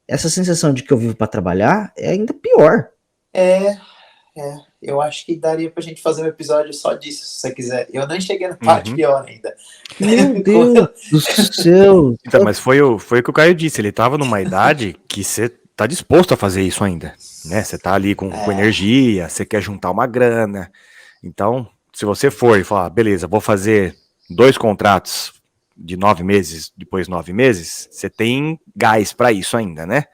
essa sensação de que eu vivo para trabalhar é ainda pior. Eu acho que daria pra gente fazer um episódio só disso, se você quiser. Eu nem cheguei na parte pior ainda. Meu Deus do céu! Então, mas foi o que o Caio disse, ele tava numa idade que você tá disposto a fazer isso ainda, né? Você tá ali com energia, você quer juntar uma grana. Então, se você for e falar, beleza, vou fazer 2 contratos de 9 meses, depois 9 meses, você tem gás pra isso ainda, né?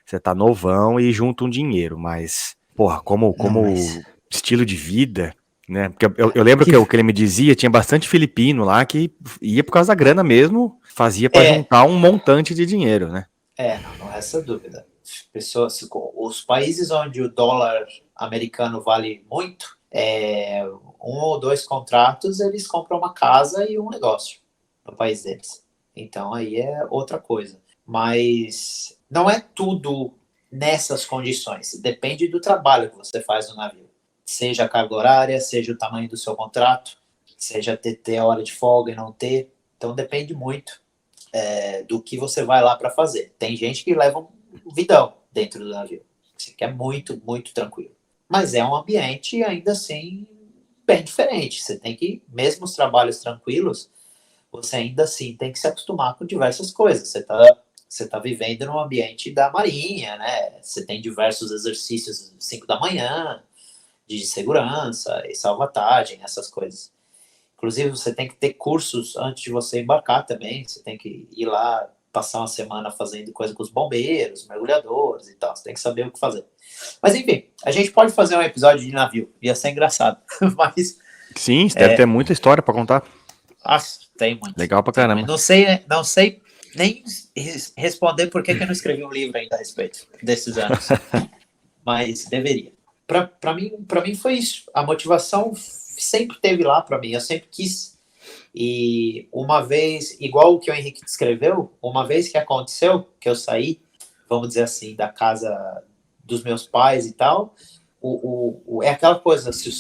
Você tá novão e junta um dinheiro, mas, porra, como estilo de vida, né? Porque eu lembro que o que ele me dizia, tinha bastante filipino lá que ia por causa da grana mesmo, fazia pra juntar um montante de dinheiro, né? Não resta dúvida. Os países onde o dólar americano vale muito, 1 ou 2 contratos, eles compram uma casa e um negócio no país deles. Então aí é outra coisa. Mas não é tudo nessas condições. Depende do trabalho que você faz no navio. Seja a carga horária, seja o tamanho do seu contrato, seja ter hora de folga e não ter. Então depende muito do que você vai lá para fazer. Tem gente que leva um vidão dentro do navio. Assim, que é muito, muito tranquilo. Mas é um ambiente, ainda assim, bem diferente. Você tem que, mesmo os trabalhos tranquilos, você ainda assim tem que se acostumar com diversas coisas. Você tá vivendo num ambiente da marinha, né? Você tem diversos exercícios às 5 da manhã, de segurança e salvatagem, essas coisas. Inclusive, você tem que ter cursos antes de você embarcar também. Você tem que ir lá, passar uma semana fazendo coisa com os bombeiros, mergulhadores e tal. Você tem que saber o que fazer. Mas, enfim, a gente pode fazer um episódio de navio. Ia ser engraçado. Mas... Sim, deve ter muita história pra contar. Tem muito. Legal pra caramba. Não sei nem responder por que eu não escrevi um livro ainda a respeito desses anos. Mas deveria. Pra mim foi isso. A motivação sempre teve lá pra mim. Eu sempre quis. E uma vez, igual o que o Henrique descreveu, uma vez que aconteceu, que eu saí, vamos dizer assim, da casa dos meus pais e tal, é aquela coisa, se o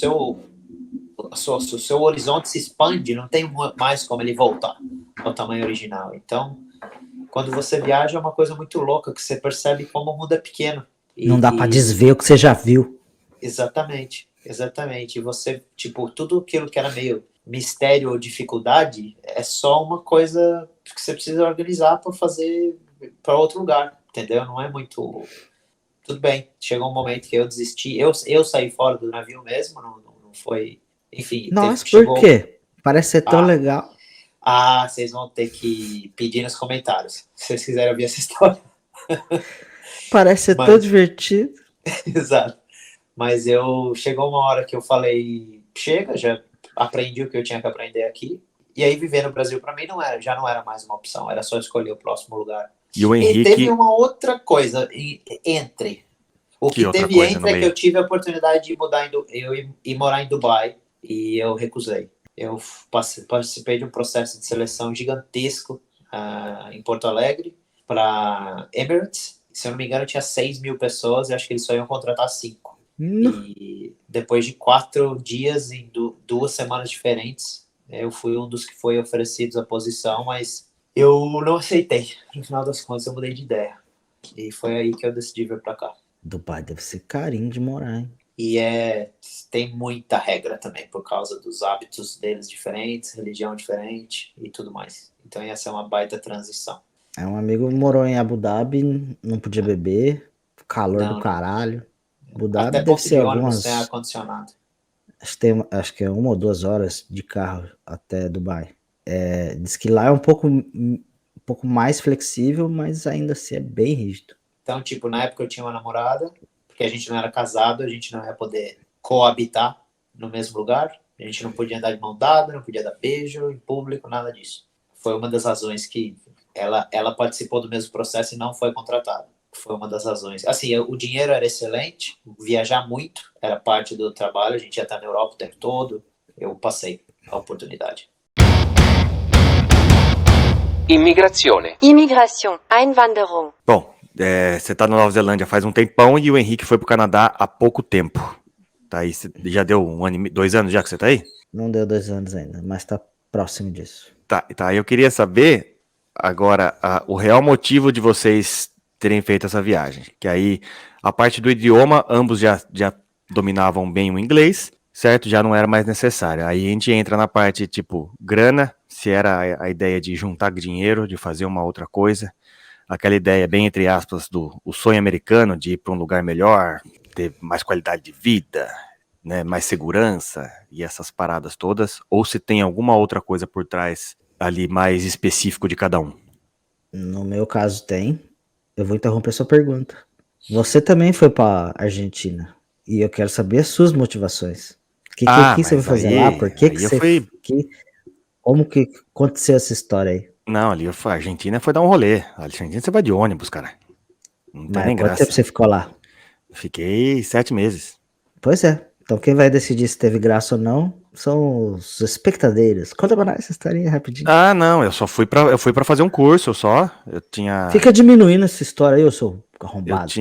seu horizonte se expande, não tem mais como ele voltar ao tamanho original. Então, quando você viaja, é uma coisa muito louca, que você percebe como o mundo é pequeno. Não dá pra desver o que você já viu. Exatamente. E você, tipo, tudo aquilo que era meio mistério ou dificuldade é só uma coisa que você precisa organizar para fazer para outro lugar, entendeu? Não é muito... Tudo bem, chegou um momento que eu desisti, eu saí fora do navio mesmo, não foi... Enfim... Nossa, por quê? Parece ser tão legal. Vocês vão ter que pedir nos comentários, se vocês quiserem ouvir essa história. Parece ser tão divertido. Exato. Mas chegou uma hora que eu falei, chega, já aprendi o que eu tinha que aprender aqui. E aí viver no Brasil para mim já não era mais uma opção, era só escolher o próximo lugar. E o Henrique... E teve uma outra coisa entre. O que teve entre é que eu tive a oportunidade de ir morar em Dubai e eu recusei. Eu participei de um processo de seleção gigantesco em Porto Alegre para Emirates. Se eu não me engano, tinha 6 mil pessoas e acho que eles só iam contratar 5. E depois de 4 dias em 2 semanas diferentes, eu fui um dos que foi oferecidos a posição, mas eu não aceitei. No final das contas, eu mudei de ideia. E foi aí que eu decidi vir pra cá. Dubai deve ser carinho de morar, hein? E tem muita regra também, por causa dos hábitos deles diferentes, religião diferente e tudo mais. Então ia ser uma baita transição. Um amigo morou em Abu Dhabi, não podia beber, calor do caralho. Abu Dhabi até deve ser algumas... sem ar-condicionado. Acho que é 1 ou 2 horas de carro até Dubai. Diz que lá é um pouco mais flexível, mas ainda assim é bem rígido. Então, tipo, na época eu tinha uma namorada, porque a gente não era casado, a gente não ia poder coabitar no mesmo lugar, a gente não podia andar de mão dada, não podia dar beijo em público, nada disso. Foi uma das razões que ela participou do mesmo processo e não foi contratada. Foi uma das razões. Assim, o dinheiro era excelente, viajar muito era parte do trabalho, a gente ia estar na Europa o tempo todo, eu passei a oportunidade. Imigração, Einwanderung. Bom, você tá na Nova Zelândia faz um tempão e o Henrique foi pro Canadá há pouco tempo. Tá aí, já deu 2 anos já que você tá aí? Não deu 2 anos ainda, mas tá próximo disso. Tá, eu queria saber agora o real motivo de vocês terem feito essa viagem. Que aí, a parte do idioma, ambos já dominavam bem o inglês, certo? Já não era mais necessário. Aí a gente entra na parte, tipo, grana, se era a ideia de juntar dinheiro, de fazer uma outra coisa, aquela ideia bem, entre aspas, o sonho americano de ir para um lugar melhor, ter mais qualidade de vida, né, mais segurança e essas paradas todas, ou se tem alguma outra coisa por trás ali mais específico de cada um. No meu caso tem. Eu vou interromper sua pergunta. Você também foi pra Argentina. E eu quero saber as suas motivações. O que você foi Mas fazer lá? Por que aí eu você... fui... Como que aconteceu essa história aí? Não, ali a Argentina foi dar um rolê. A Argentina você vai de ônibus, cara. Não tem Mas nem quanto tempo graça. você ficou lá? Fiquei 7 meses. Pois é. Então quem vai decidir se teve graça ou não são os espectadores. Conta pra nós essa historinha rapidinho. Ah, não, eu fui pra fazer um curso só. Fica diminuindo essa história aí, eu sou arrombado.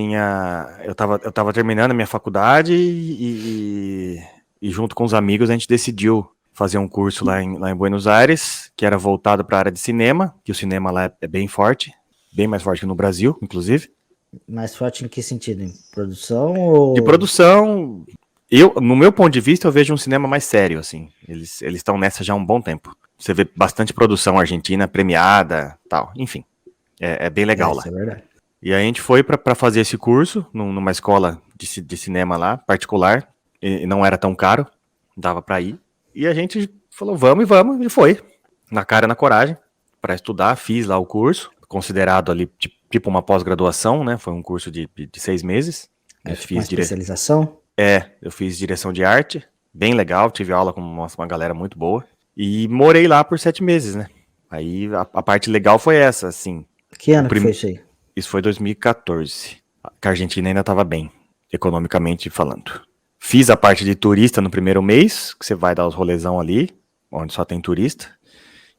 Eu tava terminando a minha faculdade e junto com os amigos a gente decidiu fazer um curso lá em Buenos Aires, que era voltado para a área de cinema, que o cinema lá é bem forte, bem mais forte que no Brasil, inclusive. Mais forte em que sentido? Em produção ou... De produção, no meu ponto de vista, eu vejo um cinema mais sério, assim. Eles estão nessa já há um bom tempo. Você vê bastante produção argentina premiada, tal, enfim. É bem legal lá. Isso é verdade. E aí a gente foi para fazer esse curso numa escola de cinema lá, particular, e não era tão caro, dava para ir. E a gente falou, vamos, e foi. Na cara e na coragem, para estudar, fiz lá o curso, considerado ali tipo uma pós-graduação, né? Foi um curso de 6 meses. É tipo uma especialização? Eu fiz direção de arte, bem legal, tive aula com uma galera muito boa. E morei lá por 7 meses, né? Aí a parte legal foi essa, assim. Que ano que foi isso aí? Isso foi 2014, que a Argentina ainda estava bem, economicamente falando. Fiz a parte de turista no primeiro mês, que você vai dar os rolezão ali, onde só tem turista.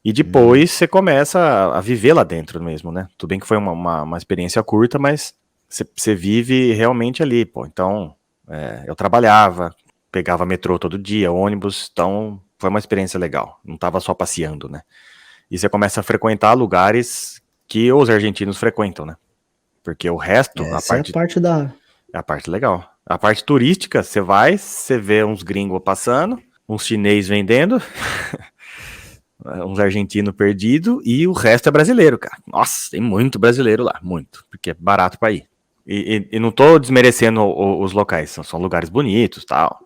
E depois você começa a viver lá dentro mesmo, né? Tudo bem que foi uma experiência curta, mas você vive realmente ali, pô. Então, eu trabalhava, pegava metrô todo dia, ônibus, então foi uma experiência legal. Não tava só passeando, né? E você começa a frequentar lugares que os argentinos frequentam, né? Porque o resto, Essa é a parte da... é a parte legal. A parte turística, você vai, você vê uns gringos passando, uns chinês vendendo, uns argentinos perdidos, e o resto é brasileiro, cara. Nossa, tem muito brasileiro lá, muito, porque é barato pra ir. E não tô desmerecendo os locais, são lugares bonitos, tal.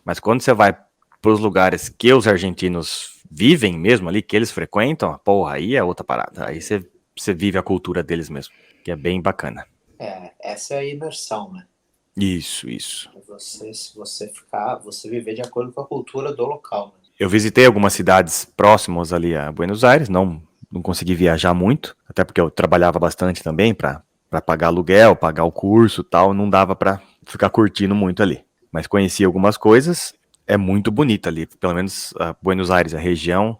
Mas quando você vai pros lugares que os argentinos vivem mesmo ali, que eles frequentam, porra, aí é outra parada. Aí você vive a cultura deles mesmo, que é bem bacana. Essa é a imersão, né? Isso. Você viver de acordo com a cultura do local, né? Eu visitei algumas cidades próximas ali a Buenos Aires, não consegui viajar muito, até porque eu trabalhava bastante também para pagar aluguel, pagar o curso e tal, não dava para ficar curtindo muito ali. Mas conheci algumas coisas, é muito bonita ali, pelo menos a Buenos Aires, a região,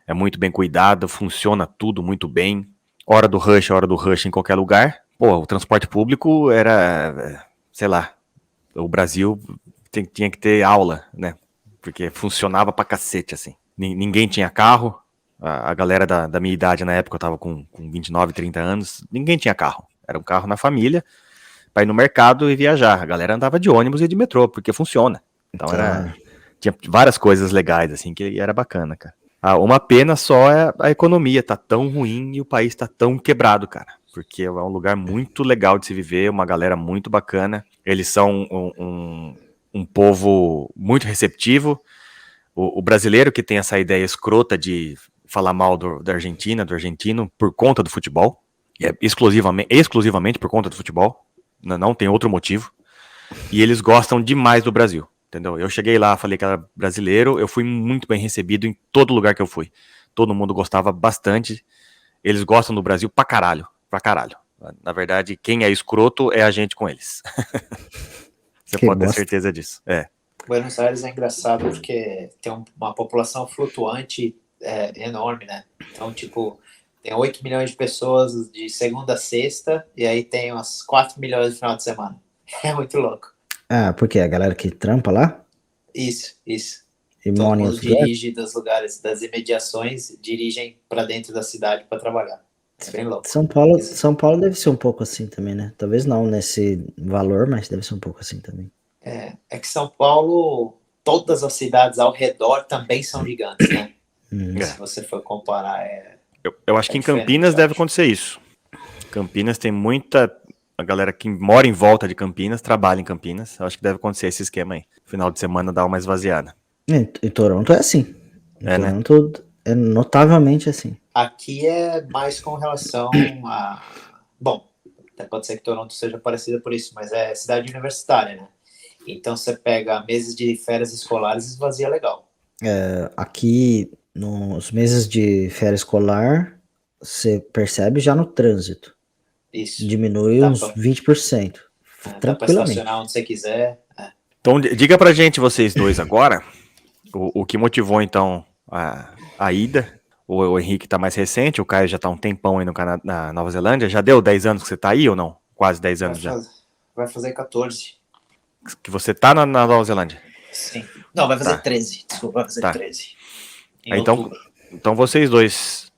é muito bem cuidada, funciona tudo muito bem. Hora do rush em qualquer lugar. Pô, o transporte público era, sei lá, o Brasil tinha que ter aula, né? Porque funcionava pra cacete, assim. Ninguém tinha carro. A galera da minha idade na época, eu tava com 29, 30 anos, ninguém tinha carro. Era um carro na família pra ir no mercado e viajar. A galera andava de ônibus e de metrô, porque funciona. Então tinha várias coisas legais, assim, que era bacana, cara. Uma pena só é a economia tá tão ruim e o país tá tão quebrado, cara. Porque é um lugar muito legal de se viver, uma galera muito bacana. Eles são um povo muito receptivo. O brasileiro que tem essa ideia escrota de falar mal da Argentina, do argentino, por conta do futebol. É exclusivamente por conta do futebol. Não tem outro motivo. E eles gostam demais do Brasil. Entendeu? Eu cheguei lá, falei que era brasileiro, eu fui muito bem recebido em todo lugar que eu fui. Todo mundo gostava bastante. Eles gostam do Brasil pra caralho. Na verdade, quem é escroto é a gente com eles. Você pode ter certeza disso. Buenos Aires é engraçado porque tem uma população flutuante enorme, né? Então, tipo, tem 8 milhões de pessoas de segunda a sexta e aí tem umas 4 milhões no final de semana. É muito louco. Porque a galera que trampa lá? Isso. E todo mundo dirige dos lugares, das imediações, dirigem para dentro da cidade para trabalhar. É bem louco. São Paulo deve ser um pouco assim também, né? Talvez não nesse valor, mas deve ser um pouco assim também. É que São Paulo, todas as cidades ao redor também são gigantes, né? Uhum. Se você for comparar, Eu acho que em diferente, Campinas eu deve acho. acontecer isso. Campinas tem muita. A galera que mora em volta de Campinas trabalha em Campinas. Eu acho que deve acontecer esse esquema aí. Final de semana dá uma esvaziada. Em Toronto é assim. Em É, né? Toronto é notavelmente assim. Aqui é mais com relação a. Bom, até pode ser que Toronto seja parecida por isso, mas é cidade universitária, né? Então você pega meses de férias escolares e esvazia legal. Aqui, nos meses de férias escolar, você percebe já no trânsito. Isso. Diminui Dá uns pra, 20%. dá pra estacionar Tranquilamente. onde você quiser. Então, diga pra gente, vocês dois agora, o que motivou, então, a ida. O Henrique tá mais recente, o Caio já tá um tempão aí na Nova Zelândia. Já deu 10 anos que você tá aí ou não? Quase 10 Vai, anos já. vai fazer 14. Que você tá na Nova Zelândia. Sim. Não, vai fazer Tá. 13. Desculpa, vai fazer Tá. 13. Em Então, outubro. então vocês dois,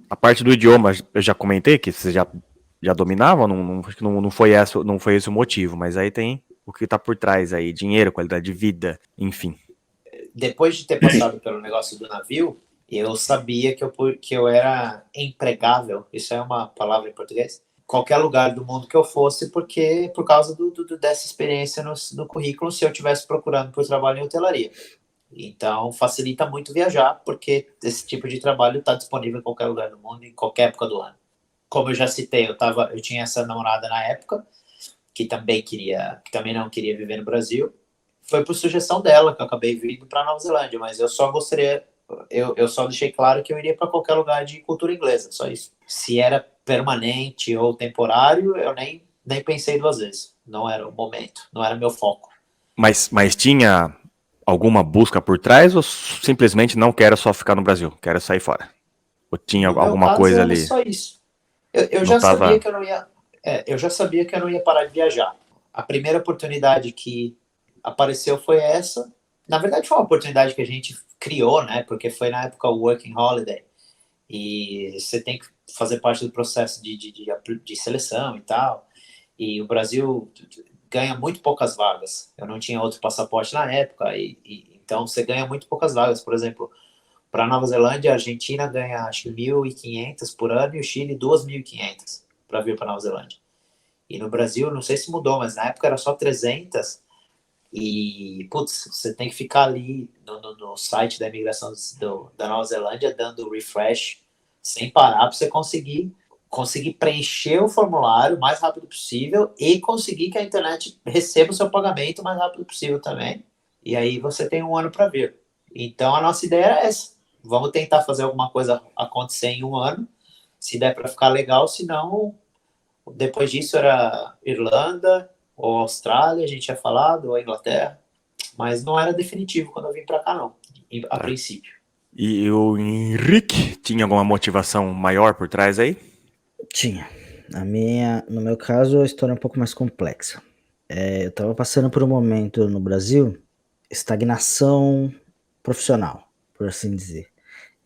a parte do idioma, eu já comentei que vocês já dominavam, acho que não foi esse o motivo, mas aí tem o que tá por trás aí, dinheiro, qualidade de vida, enfim. Depois de ter passado pelo negócio do navio, eu sabia que eu era empregável. Isso é uma palavra em português? Qualquer lugar do mundo que eu fosse, porque por causa dessa experiência no currículo, se eu estivesse procurando por trabalho em hotelaria. Então, facilita muito viajar, porque esse tipo de trabalho está disponível em qualquer lugar do mundo, em qualquer época do ano. Como eu já citei, eu tinha essa namorada na época, que também não queria viver no Brasil. Foi por sugestão dela que eu acabei vindo para Nova Zelândia, mas eu só deixei claro que eu iria para qualquer lugar de cultura inglesa, só isso. Se era permanente ou temporário, eu nem pensei duas vezes. Não era o momento, não era meu foco. Mas tinha alguma busca por trás ou simplesmente não quero só ficar no Brasil, quero sair fora? Ou tinha No meu alguma caso, coisa era ali? só isso. Eu Não já sabia tava. que eu não ia. Eu já sabia que eu não ia parar de viajar. A primeira oportunidade que apareceu foi essa. Na verdade, foi uma oportunidade que a gente criou, né? Porque foi na época o Working Holiday. E você tem que fazer parte do processo de seleção e tal. E o Brasil ganha muito poucas vagas. Eu não tinha outro passaporte na época. Então, você ganha muito poucas vagas. Por exemplo, para a Nova Zelândia, a Argentina ganha acho que 1.500 por ano e o Chile 2.500 para vir para Nova Zelândia. E no Brasil, não sei se mudou, mas na época era só 300. E, putz, você tem que ficar ali no site da imigração da Nova Zelândia dando refresh sem parar para você conseguir preencher o formulário o mais rápido possível e conseguir que a internet receba o seu pagamento o mais rápido possível também. E aí você tem um ano para vir. Então, a nossa ideia era essa. Vamos tentar fazer alguma coisa acontecer em um ano, se der para ficar legal, se não, depois disso era Irlanda ou Austrália, a gente tinha falado, ou Inglaterra, mas não era definitivo quando eu vim para cá, não, a princípio. E o Henrique tinha alguma motivação maior por trás aí? Tinha. No meu caso, a história é um pouco mais complexa. Eu estava passando por um momento no Brasil, estagnação profissional, por assim dizer.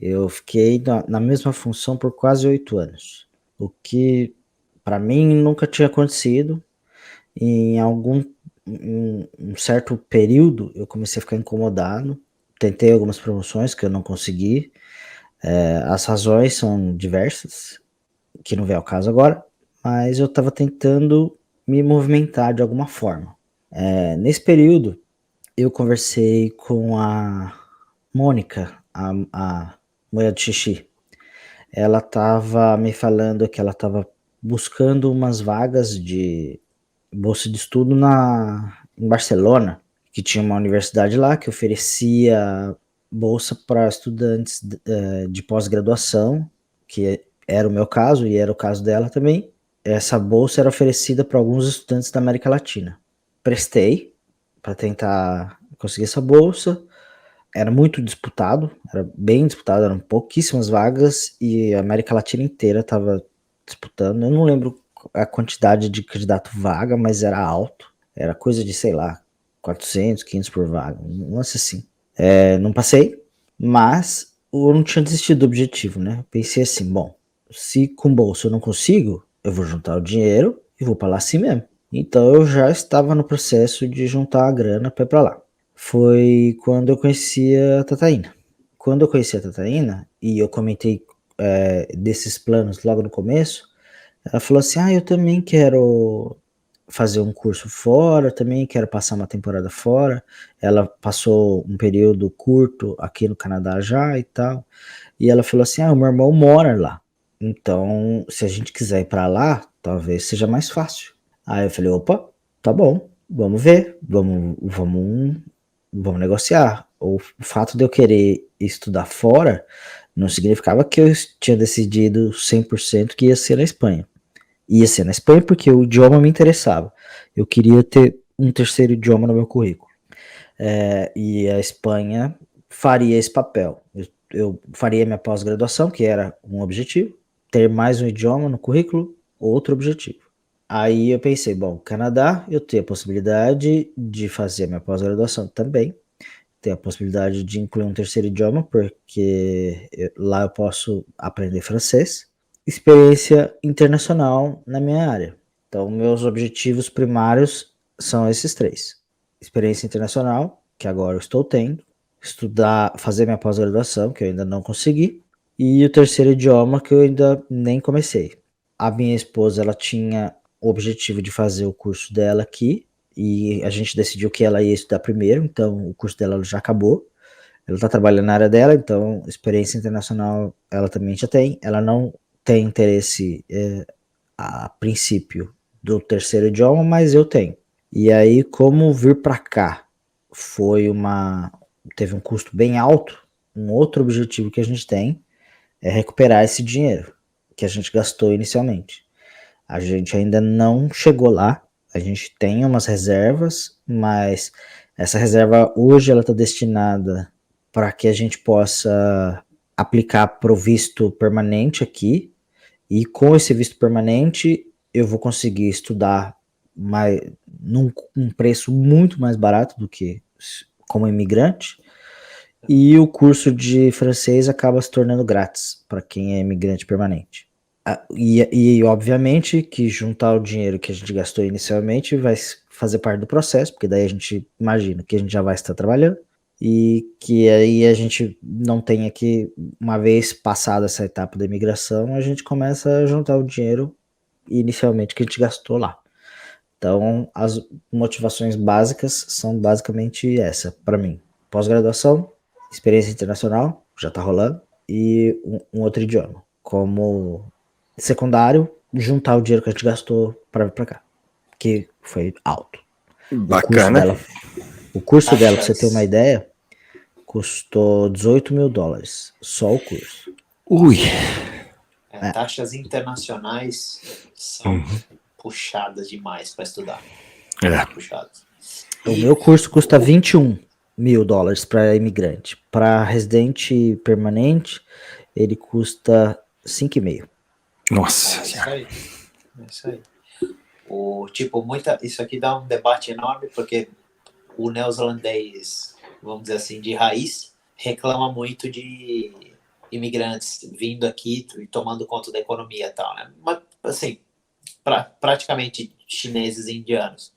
Eu fiquei na mesma função por quase 8 anos, o que para mim nunca tinha acontecido. Em um certo período, eu comecei a ficar incomodado. Tentei algumas promoções que eu não consegui. As razões são diversas, que não vem ao caso agora, mas eu estava tentando me movimentar de alguma forma. Nesse período, eu conversei com a Mônica, a mulher do xixi. Ela estava me falando que ela estava buscando umas vagas de bolsa de estudo em Barcelona, que tinha uma universidade lá que oferecia bolsa para estudantes de pós-graduação, que era o meu caso e era o caso dela também. Essa bolsa era oferecida para alguns estudantes da América Latina. Prestei para tentar conseguir essa bolsa. Era muito disputado, era bem disputado, eram pouquíssimas vagas e a América Latina inteira estava disputando. Eu não lembro a quantidade de candidato vaga, mas era alto. Era coisa de, sei lá, 400, 500 por vaga, um lance assim. Não passei, mas eu não tinha desistido do objetivo, né? Pensei assim, bom, se com bolsa eu não consigo, eu vou juntar o dinheiro e vou para lá assim mesmo. Então eu já estava no processo de juntar a grana para ir para lá. Foi quando eu conheci a Tataína. Quando eu conheci a Tataína, e eu comentei desses planos logo no começo, ela falou assim: eu também quero fazer um curso fora, também quero passar uma temporada fora. Ela passou um período curto aqui no Canadá já e tal. E ela falou assim: o meu irmão mora lá. Então, se a gente quiser ir para lá, talvez seja mais fácil. Aí eu falei: opa, tá bom, vamos ver, vamos negociar. O fato de eu querer estudar fora não significava que eu tinha decidido 100% que ia ser na Espanha. Ia ser na Espanha porque o idioma me interessava. Eu queria ter um terceiro idioma no meu currículo. E a Espanha faria esse papel. Eu faria minha pós-graduação, que era um objetivo, ter mais um idioma no currículo, outro objetivo. Aí eu pensei, bom, Canadá, eu tenho a possibilidade de fazer minha pós-graduação também, tenho a possibilidade de incluir um terceiro idioma, porque lá eu posso aprender francês, experiência internacional na minha área. Então, meus objetivos primários são esses três: experiência internacional, que agora eu estou tendo, estudar, fazer minha pós-graduação, que eu ainda não consegui, e o terceiro idioma, que eu ainda nem comecei. A minha esposa, ela tinha o objetivo de fazer o curso dela aqui, e a gente decidiu que ela ia estudar primeiro, então o curso dela já acabou. Ela está trabalhando na área dela, então experiência internacional ela também já tem. Ela não tem interesse a princípio do terceiro idioma, mas eu tenho. E aí, como vir para cá teve um custo bem alto, um outro objetivo que a gente tem é recuperar esse dinheiro que a gente gastou inicialmente. A gente ainda não chegou lá, a gente tem umas reservas, mas essa reserva hoje ela está destinada para que a gente possa aplicar para o visto permanente aqui, e com esse visto permanente eu vou conseguir estudar num um preço muito mais barato do que como imigrante, e o curso de francês acaba se tornando grátis para quem é imigrante permanente. E obviamente que juntar o dinheiro que a gente gastou inicialmente vai fazer parte do processo, porque daí a gente imagina que a gente já vai estar trabalhando e que aí a gente não tenha que, uma vez passada essa etapa da imigração, a gente começa a juntar o dinheiro inicialmente que a gente gastou lá. Então, as motivações básicas são basicamente essa para mim: pós-graduação, experiência internacional, já tá rolando, e um outro idioma. Como secundário, juntar o dinheiro que a gente gastou para vir para cá, que foi alto. Bacana. O curso dela, pra você ter uma ideia, custou $18 mil, só o curso. Ui. Taxas internacionais são puxadas demais para estudar. Puxadas. O meu curso custa $21 mil para imigrante. Para residente permanente, ele custa 5,5. Nossa. É isso aí. Isso aqui dá um debate enorme, porque o neozelandês, vamos dizer assim, de raiz, reclama muito de imigrantes vindo aqui e tomando conta da economia e tal, né? Mas, assim, praticamente chineses e indianos.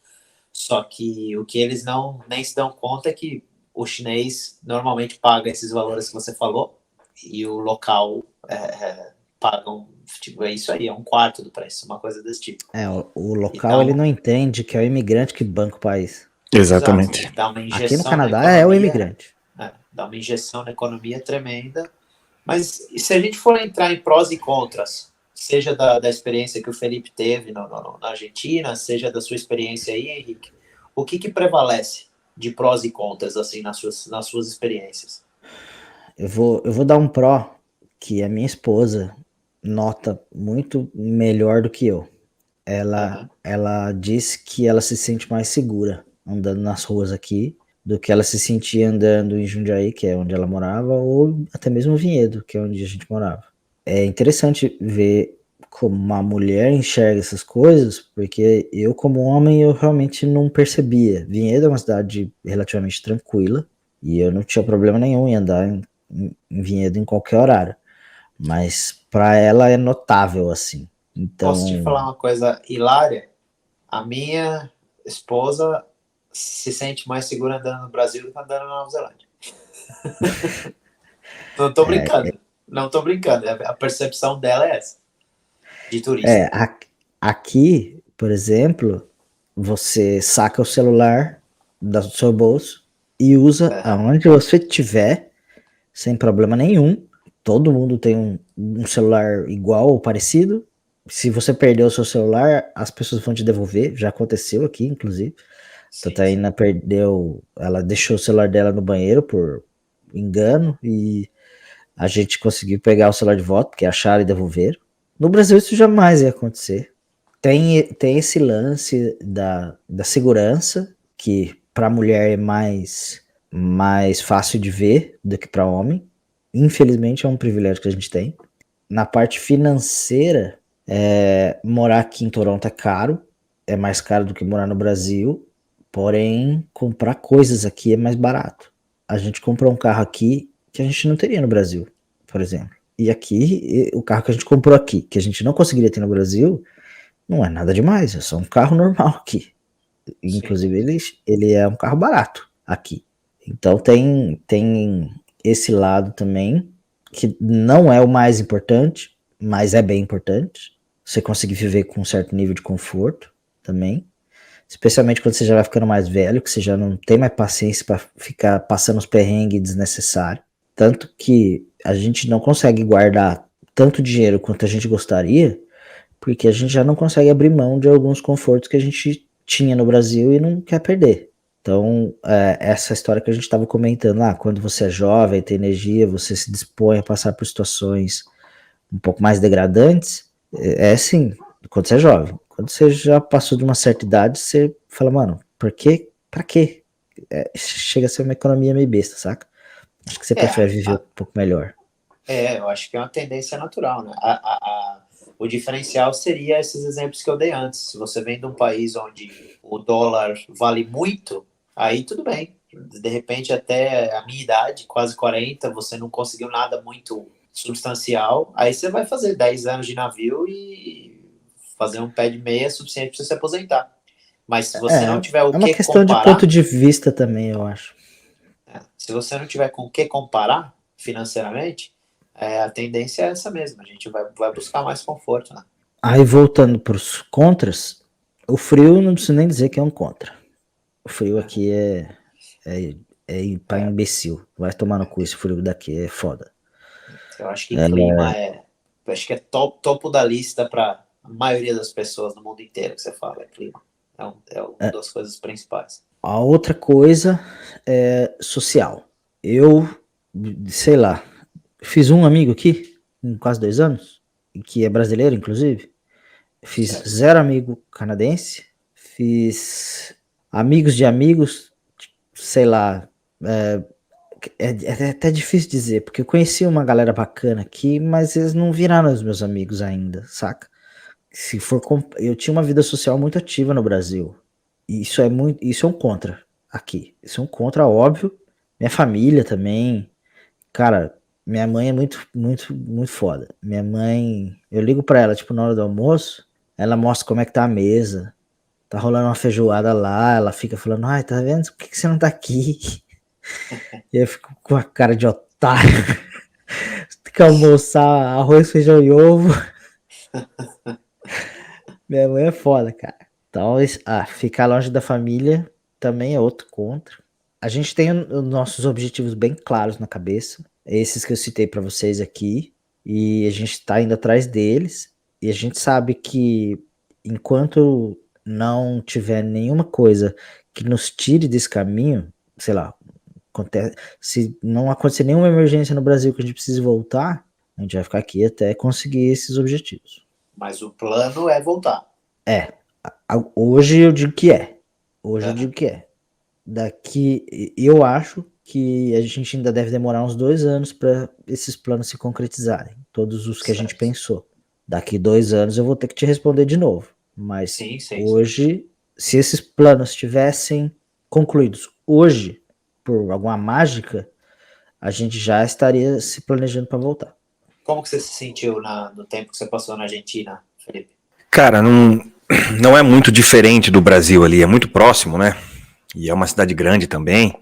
Só que o que eles nem se dão conta é que o chinês normalmente paga esses valores que você falou, e o local pagam, tipo, é isso aí, é um quarto do preço, uma coisa desse tipo. O local ele não entende que é o imigrante que banca o país. Exatamente. Dá uma injeção aqui no Canadá na economia, é o imigrante. Dá uma injeção na economia tremenda. Mas se a gente for entrar em prós e contras, seja da experiência que o Felipe teve na Argentina, seja da sua experiência aí, Henrique, o que prevalece de prós e contras, assim, nas suas experiências? Eu vou dar um pró que a minha esposa nota muito melhor do que eu. Ela diz que ela se sente mais segura andando nas ruas aqui do que ela se sentia andando em Jundiaí, que é onde ela morava, ou até mesmo Vinhedo, que é onde a gente morava. É interessante ver como uma mulher enxerga essas coisas, porque eu, como homem, eu realmente não percebia. Vinhedo é uma cidade relativamente tranquila, e eu não tinha problema nenhum em andar em Vinhedo em qualquer horário. Mas para ela é notável, assim. Então, posso te falar uma coisa hilária? A minha esposa se sente mais segura andando no Brasil do que andando na Nova Zelândia. Não tô brincando. Não tô brincando. A percepção dela é essa. De turista. Aqui, por exemplo, você saca o celular do seu bolso e usa aonde você tiver, sem problema nenhum. Todo mundo tem um celular igual ou parecido. Se você perdeu o seu celular, as pessoas vão te devolver. Já aconteceu aqui, inclusive. Tataína perdeu, ela deixou o celular dela no banheiro por engano e a gente conseguiu pegar o celular de volta, porque acharam e devolveram. No Brasil isso jamais ia acontecer. Tem esse lance da segurança, que para mulher é mais fácil de ver do que para homem. Infelizmente é um privilégio que a gente tem. Na parte financeira, morar aqui em Toronto é caro, é mais caro do que morar no Brasil, porém comprar coisas aqui é mais barato. A gente comprou um carro aqui que a gente não teria no Brasil, por exemplo. E aqui, o carro que a gente comprou aqui, que a gente não conseguiria ter no Brasil, não é nada demais, é só um carro normal aqui. Inclusive, ele é um carro barato aqui. Então tem esse lado também, que não é o mais importante, mas é bem importante. Você conseguir viver com um certo nível de conforto também. Especialmente quando você já vai ficando mais velho, que você já não tem mais paciência para ficar passando os perrengues desnecessários. Tanto que a gente não consegue guardar tanto dinheiro quanto a gente gostaria, porque a gente já não consegue abrir mão de alguns confortos que a gente tinha no Brasil e não quer perder. Então, essa história que a gente estava comentando, quando você é jovem, tem energia, você se dispõe a passar por situações um pouco mais degradantes, assim, quando você é jovem. Quando você já passou de uma certa idade, você fala, mano, por quê? Pra quê? Chega a ser uma economia meio besta, saca? Acho que você prefere viver um pouco melhor. Eu acho que é uma tendência natural, né? O diferencial seria esses exemplos que eu dei antes. Se você vem de um país onde o dólar vale muito, aí tudo bem. De repente, até a minha idade, quase 40, você não conseguiu nada muito substancial. Aí você vai fazer 10 anos de navio e fazer um pé de meia suficiente para você se aposentar. Mas se você não tiver o que comparar... É uma questão de ponto de vista também, eu acho. Se você não tiver com o que comparar financeiramente, a tendência é essa mesma. A gente vai buscar mais conforto, né? Aí, voltando para os contras, o frio não preciso nem dizer que é um contra. O frio aqui é para imbecil. Vai tomar no cu, esse frio daqui é foda. Eu acho que clima acho que é topo da lista para a maioria das pessoas no mundo inteiro que você fala, é clima. É uma das coisas principais. A outra coisa é social. Eu, sei lá, fiz um amigo aqui, em quase 2 anos, que é brasileiro, inclusive. Fiz 0 amigo canadense. Fiz amigos de amigos, sei lá. É até difícil dizer, porque eu conheci uma galera bacana aqui, mas eles não viraram os meus amigos ainda, saca? Eu tinha uma vida social muito ativa no Brasil. Isso é um contra aqui. Isso é um contra, óbvio. Minha família também. Cara, minha mãe é muito, muito, muito foda. Minha mãe, eu ligo pra ela, tipo, na hora do almoço, ela mostra como é que tá a mesa. Tá rolando uma feijoada lá, ela fica falando, ai, tá vendo? Por que você não tá aqui? E eu fico com a cara de otário. Tem que almoçar arroz, feijão e ovo. Minha mãe é foda, cara. Então, ficar longe da família também é outro contra. A gente tem os nossos objetivos bem claros na cabeça. Esses que eu citei pra vocês aqui. E a gente tá indo atrás deles. E a gente sabe que enquanto não tiver nenhuma coisa que nos tire desse caminho, sei lá, se não acontecer nenhuma emergência no Brasil que a gente precise voltar, a gente vai ficar aqui até conseguir esses objetivos. Mas o plano é voltar. Hoje eu digo que é. Hoje eu digo que é. Daqui, eu acho que a gente ainda deve demorar uns 2 anos para esses planos se concretizarem. Todos os que a gente pensou. Daqui 2 anos eu vou ter que te responder de novo. Mas hoje, se esses planos estivessem concluídos hoje, por alguma mágica, a gente já estaria se planejando para voltar. Como que você se sentiu no tempo que você passou na Argentina, Felipe? Cara, não, não é muito diferente do Brasil ali, é muito próximo, né? E é uma cidade grande também,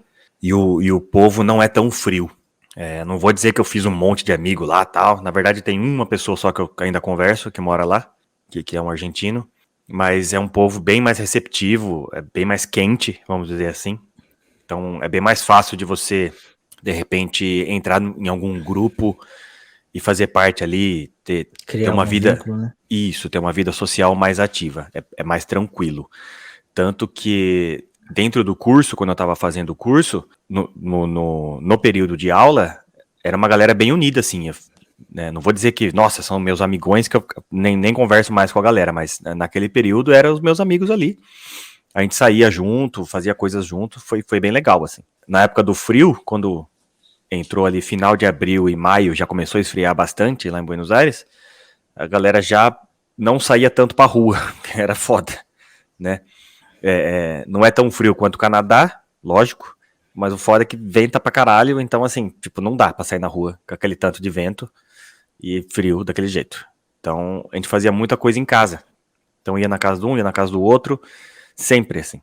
e o povo não é tão frio. Não vou dizer que eu fiz um monte de amigo lá tal, na verdade tem uma pessoa só que eu ainda converso, que mora lá, que é um argentino, mas é um povo bem mais receptivo, é bem mais quente, vamos dizer assim. Então é bem mais fácil de você, de repente, entrar em algum grupo e fazer parte ali, ter Criar uma um vida, vínculo, né? isso, ter uma vida social mais ativa, é mais tranquilo. Tanto que dentro do curso, quando eu estava fazendo o curso, no período de aula, era uma galera bem unida, assim. Né, não vou dizer que, nossa, são meus amigões que eu nem converso mais com a galera, mas naquele período eram os meus amigos ali. A gente saía junto, fazia coisas junto, foi bem legal, assim. Na época do frio, quando entrou ali final de abril e maio, já começou a esfriar bastante lá em Buenos Aires, a galera já não saía tanto pra rua, que era foda, né? Não é tão frio quanto o Canadá, lógico, mas o foda é que venta pra caralho, então assim, tipo, não dá pra sair na rua com aquele tanto de vento e frio daquele jeito. Então, a gente fazia muita coisa em casa. Então, ia na casa de um, ia na casa do outro, sempre assim.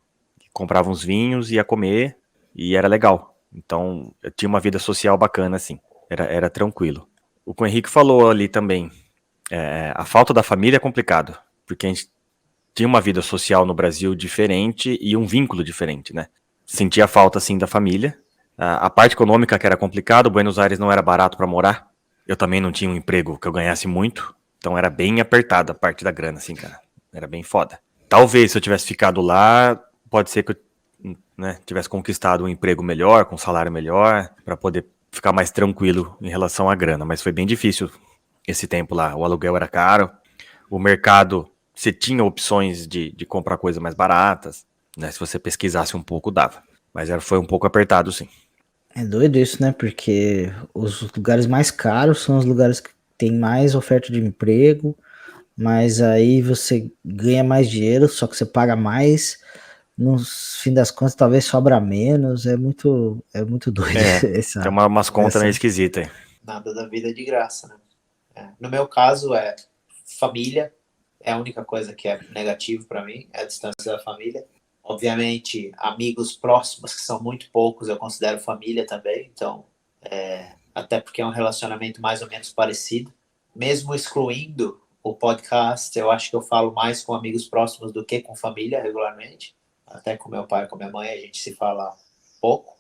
Comprava uns vinhos, ia comer e era legal. Então, eu tinha uma vida social bacana, assim. Era tranquilo. O que o Henrique falou ali também, a falta da família é complicado, porque a gente tinha uma vida social no Brasil diferente e um vínculo diferente, né? Sentia falta, assim, da família. A parte econômica que era complicado, Buenos Aires não era barato para morar. Eu também não tinha um emprego que eu ganhasse muito, então era bem apertada a parte da grana, assim, cara. Era bem foda. Talvez se eu tivesse ficado lá, pode ser que eu, né, tivesse conquistado um emprego melhor, com um salário melhor, para poder ficar mais tranquilo em relação à grana. Mas foi bem difícil esse tempo lá. O aluguel era caro, o mercado, você tinha opções de comprar coisas mais baratas, né? Se você pesquisasse um pouco, dava. Mas foi um pouco apertado, sim. É doido isso, né? Porque os lugares mais caros são os lugares que tem mais oferta de emprego, mas aí você ganha mais dinheiro, só que você paga mais. No fim das contas, talvez sobra menos. É muito doido Tem essa. umas contas meio esquisitas aí. Nada da vida de graça, né? No meu caso, família. É a única coisa que é negativo para mim, é a distância da família. Obviamente, amigos próximos, que são muito poucos, eu considero família também. Então, até porque é um relacionamento mais ou menos parecido. Mesmo excluindo o podcast, eu acho que eu falo mais com amigos próximos do que com família regularmente. Até com meu pai e com minha mãe a gente se fala pouco.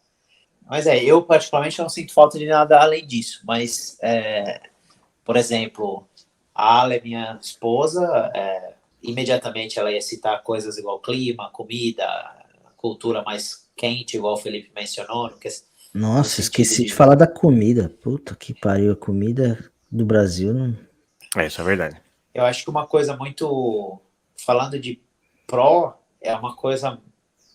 Mas eu particularmente não sinto falta de nada além disso. Mas, por exemplo, a Ale, minha esposa, imediatamente ela ia citar coisas igual clima, comida, cultura mais quente, igual o Felipe mencionou. Nossa, esqueci de falar da comida. Puta que pariu, a comida do Brasil não. Isso é verdade. Eu acho que uma coisa muito, falando de é uma coisa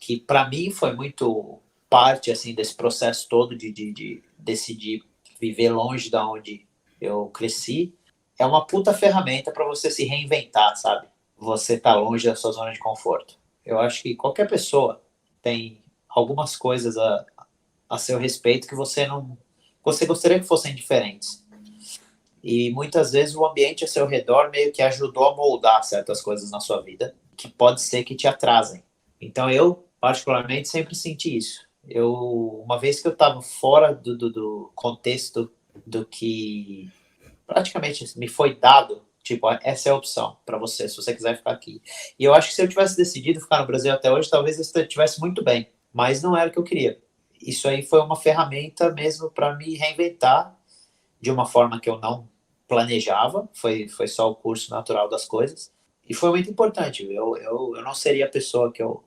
que para mim foi muito parte assim desse processo todo de decidir viver longe da onde eu cresci. É uma puta ferramenta para você se reinventar, sabe? Você tá longe da sua zona de conforto. Eu acho que qualquer pessoa tem algumas coisas a seu respeito que você gostaria que fossem diferentes. E muitas vezes o ambiente ao seu redor meio que ajudou a moldar certas coisas na sua vida, que pode ser que te atrasem. Então eu, particularmente, sempre senti isso. Uma vez que eu estava fora do contexto do que praticamente me foi dado, tipo, essa é a opção para você, se você quiser ficar aqui. E eu acho que se eu tivesse decidido ficar no Brasil até hoje, talvez eu estivesse muito bem, mas não era o que eu queria. Isso aí foi uma ferramenta mesmo para me reinventar de uma forma que eu não planejava, foi só o curso natural das coisas, e foi muito importante. Eu não seria a pessoa que eu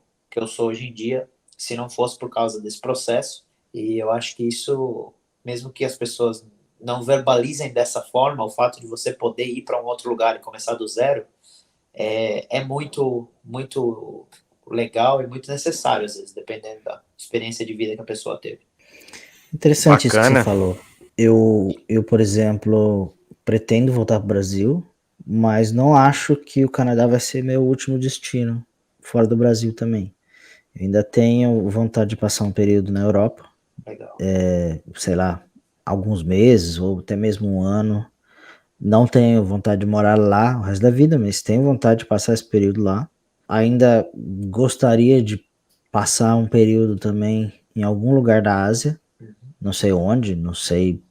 sou hoje em dia se não fosse por causa desse processo, e eu acho que isso, mesmo que as pessoas não verbalizem dessa forma, o fato de você poder ir para um outro lugar e começar do zero é muito, muito legal e muito necessário, às vezes, dependendo da experiência de vida que a pessoa teve. Interessante isso que Bacana. você falou. Eu, por exemplo, pretendo voltar para o Brasil, mas não acho que o Canadá vai ser meu último destino fora do Brasil também. Eu ainda tenho vontade de passar um período na Europa, Legal. sei lá, alguns meses ou até mesmo um ano. Não tenho vontade de morar lá o resto da vida, mas tenho vontade de passar esse período lá. ainda gostaria de passar um período também em algum lugar da Ásia, não sei onde, não sei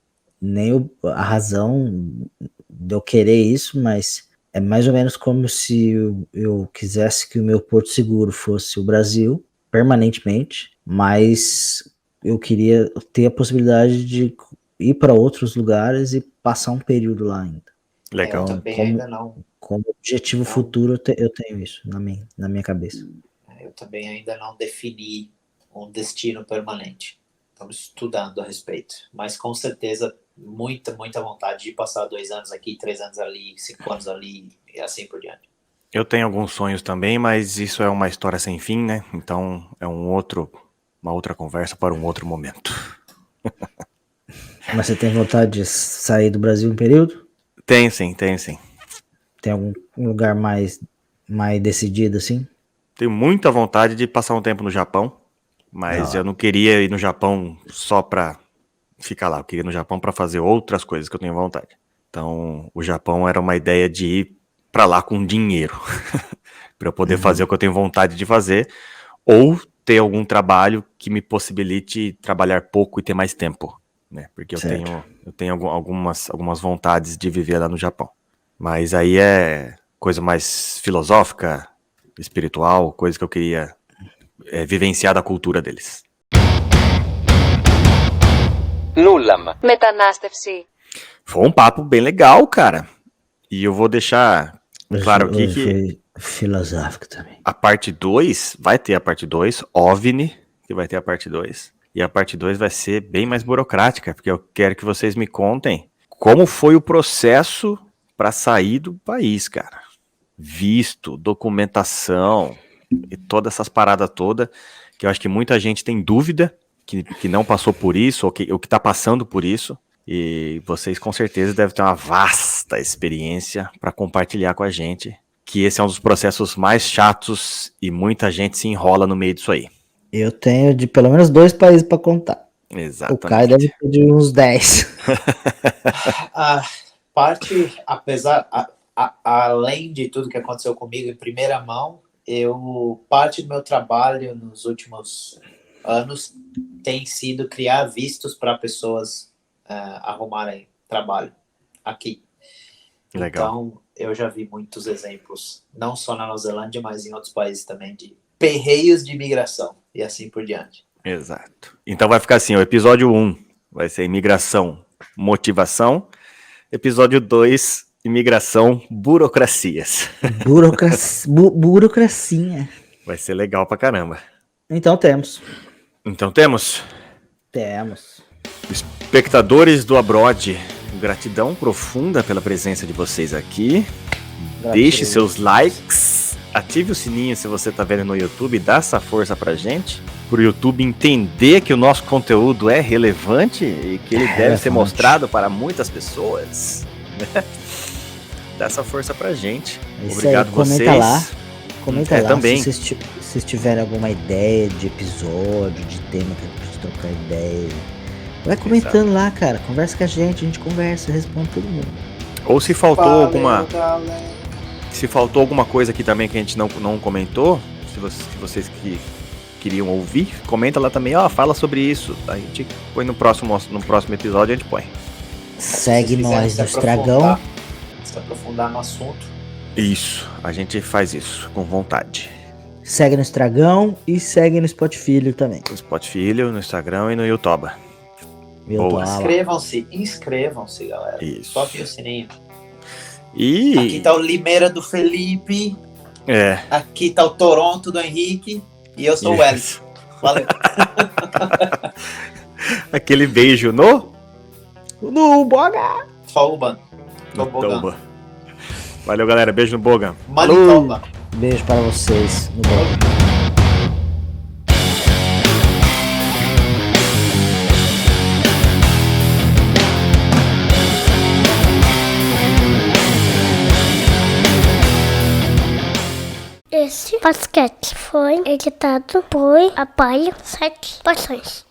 nem a razão de eu querer isso, mas é mais ou menos como se eu quisesse que o meu porto seguro fosse o Brasil, permanentemente, mas eu queria ter a possibilidade de ir para outros lugares e passar um período lá ainda. Eu Legal. também como- ainda não. Como objetivo Não. futuro, eu tenho isso na minha cabeça. Eu também ainda não defini um destino permanente. Estamos estudando a respeito. Mas com certeza, muita vontade de passar 2 anos aqui, 3 anos ali, 5 anos ali e assim por diante. Eu tenho alguns sonhos também, mas isso é uma história sem fim, né? Então é uma outra conversa para um outro momento. Mas você tem vontade de sair do Brasil um período? Tem sim, tem sim. Tem algum lugar mais decidido assim? Tenho muita vontade de passar um tempo no Japão, mas eu não queria ir no Japão só pra ficar lá. Eu queria ir no Japão pra fazer outras coisas que eu tenho vontade. Então, o Japão era uma ideia de ir pra lá com dinheiro, pra eu poder fazer o que eu tenho vontade de fazer, ou ter algum trabalho que me possibilite trabalhar pouco e ter mais tempo, né? Porque Certo. eu tenho algumas vontades de viver lá no Japão. Mas aí é coisa mais filosófica, espiritual, coisa que eu queria vivenciar da cultura deles. Νούλαμα. Μετανάστευση. Foi um papo bem legal, cara. E eu vou deixar claro aqui Hoje que foi filosófico também. a parte 2, vai ter a parte 2, OVNI, que vai ter a parte 2. E a parte 2 vai ser bem mais burocrática, porque eu quero que vocês me contem como foi o processo para sair do país, cara. Visto, documentação e todas essas paradas todas, que eu acho que muita gente tem dúvida, que não passou por isso, ou que tá passando por isso. E vocês com certeza devem ter uma vasta experiência para compartilhar com a gente, que esse é um dos processos mais chatos e muita gente se enrola no meio disso aí. Eu tenho de pelo menos 2 países para contar. Exatamente. O Caio deve ter de uns 10. A parte, além de tudo que aconteceu comigo em primeira mão, parte do meu trabalho nos últimos anos tem sido criar vistos para pessoas arrumarem trabalho aqui. Legal. Então, eu já vi muitos exemplos, não só na Nova Zelândia, mas em outros países também, de perreios de imigração e assim por diante. Exato. Então vai ficar assim, o episódio 1 vai ser imigração, motivação. Episódio 2, imigração, burocracias. Burocracinha. Vai ser legal pra caramba. Então temos. Então temos, Temos. espectadores do Abroad, gratidão profunda pela presença de vocês aqui. Deixe seus likes, ative o sininho se você tá vendo no YouTube, dá essa força pra gente, pro YouTube entender que o nosso conteúdo é relevante e que ele deve ser mostrado para muitas pessoas. Dá essa força pra gente. Isso Obrigado aí, comenta vocês. lá. Comenta lá também. se vocês tiverem alguma ideia de episódio, de tema que a gente pode trocar ideia. Vai comentando lá, cara. Conversa com a gente conversa, responde todo mundo. Ou se faltou Galera. Se faltou alguma coisa aqui também que a gente não comentou, se vocês que queriam ouvir, comenta lá também, fala sobre isso. A gente põe no próximo episódio, a gente põe. Segue Se nós no quiserem Estragão. se aprofundar no assunto. Isso, a gente faz isso com vontade. Segue no Estragão e segue no Spotify também. No Spotify, no Instagram e no YouTube. Boa. Inscrevam-se, galera. Isso. Toquem o sininho. E Aqui tá o Limeira do Felipe. Aqui tá o Toronto do Henrique. E eu sou o Wellington. Valeu. Aquele beijo no Boga! Tauban. Toba. Valeu, galera. Beijo no Bogan. Manitoba. Beijo para vocês. No Boga. Esse podcast foi editado por Apoio 7 Porções.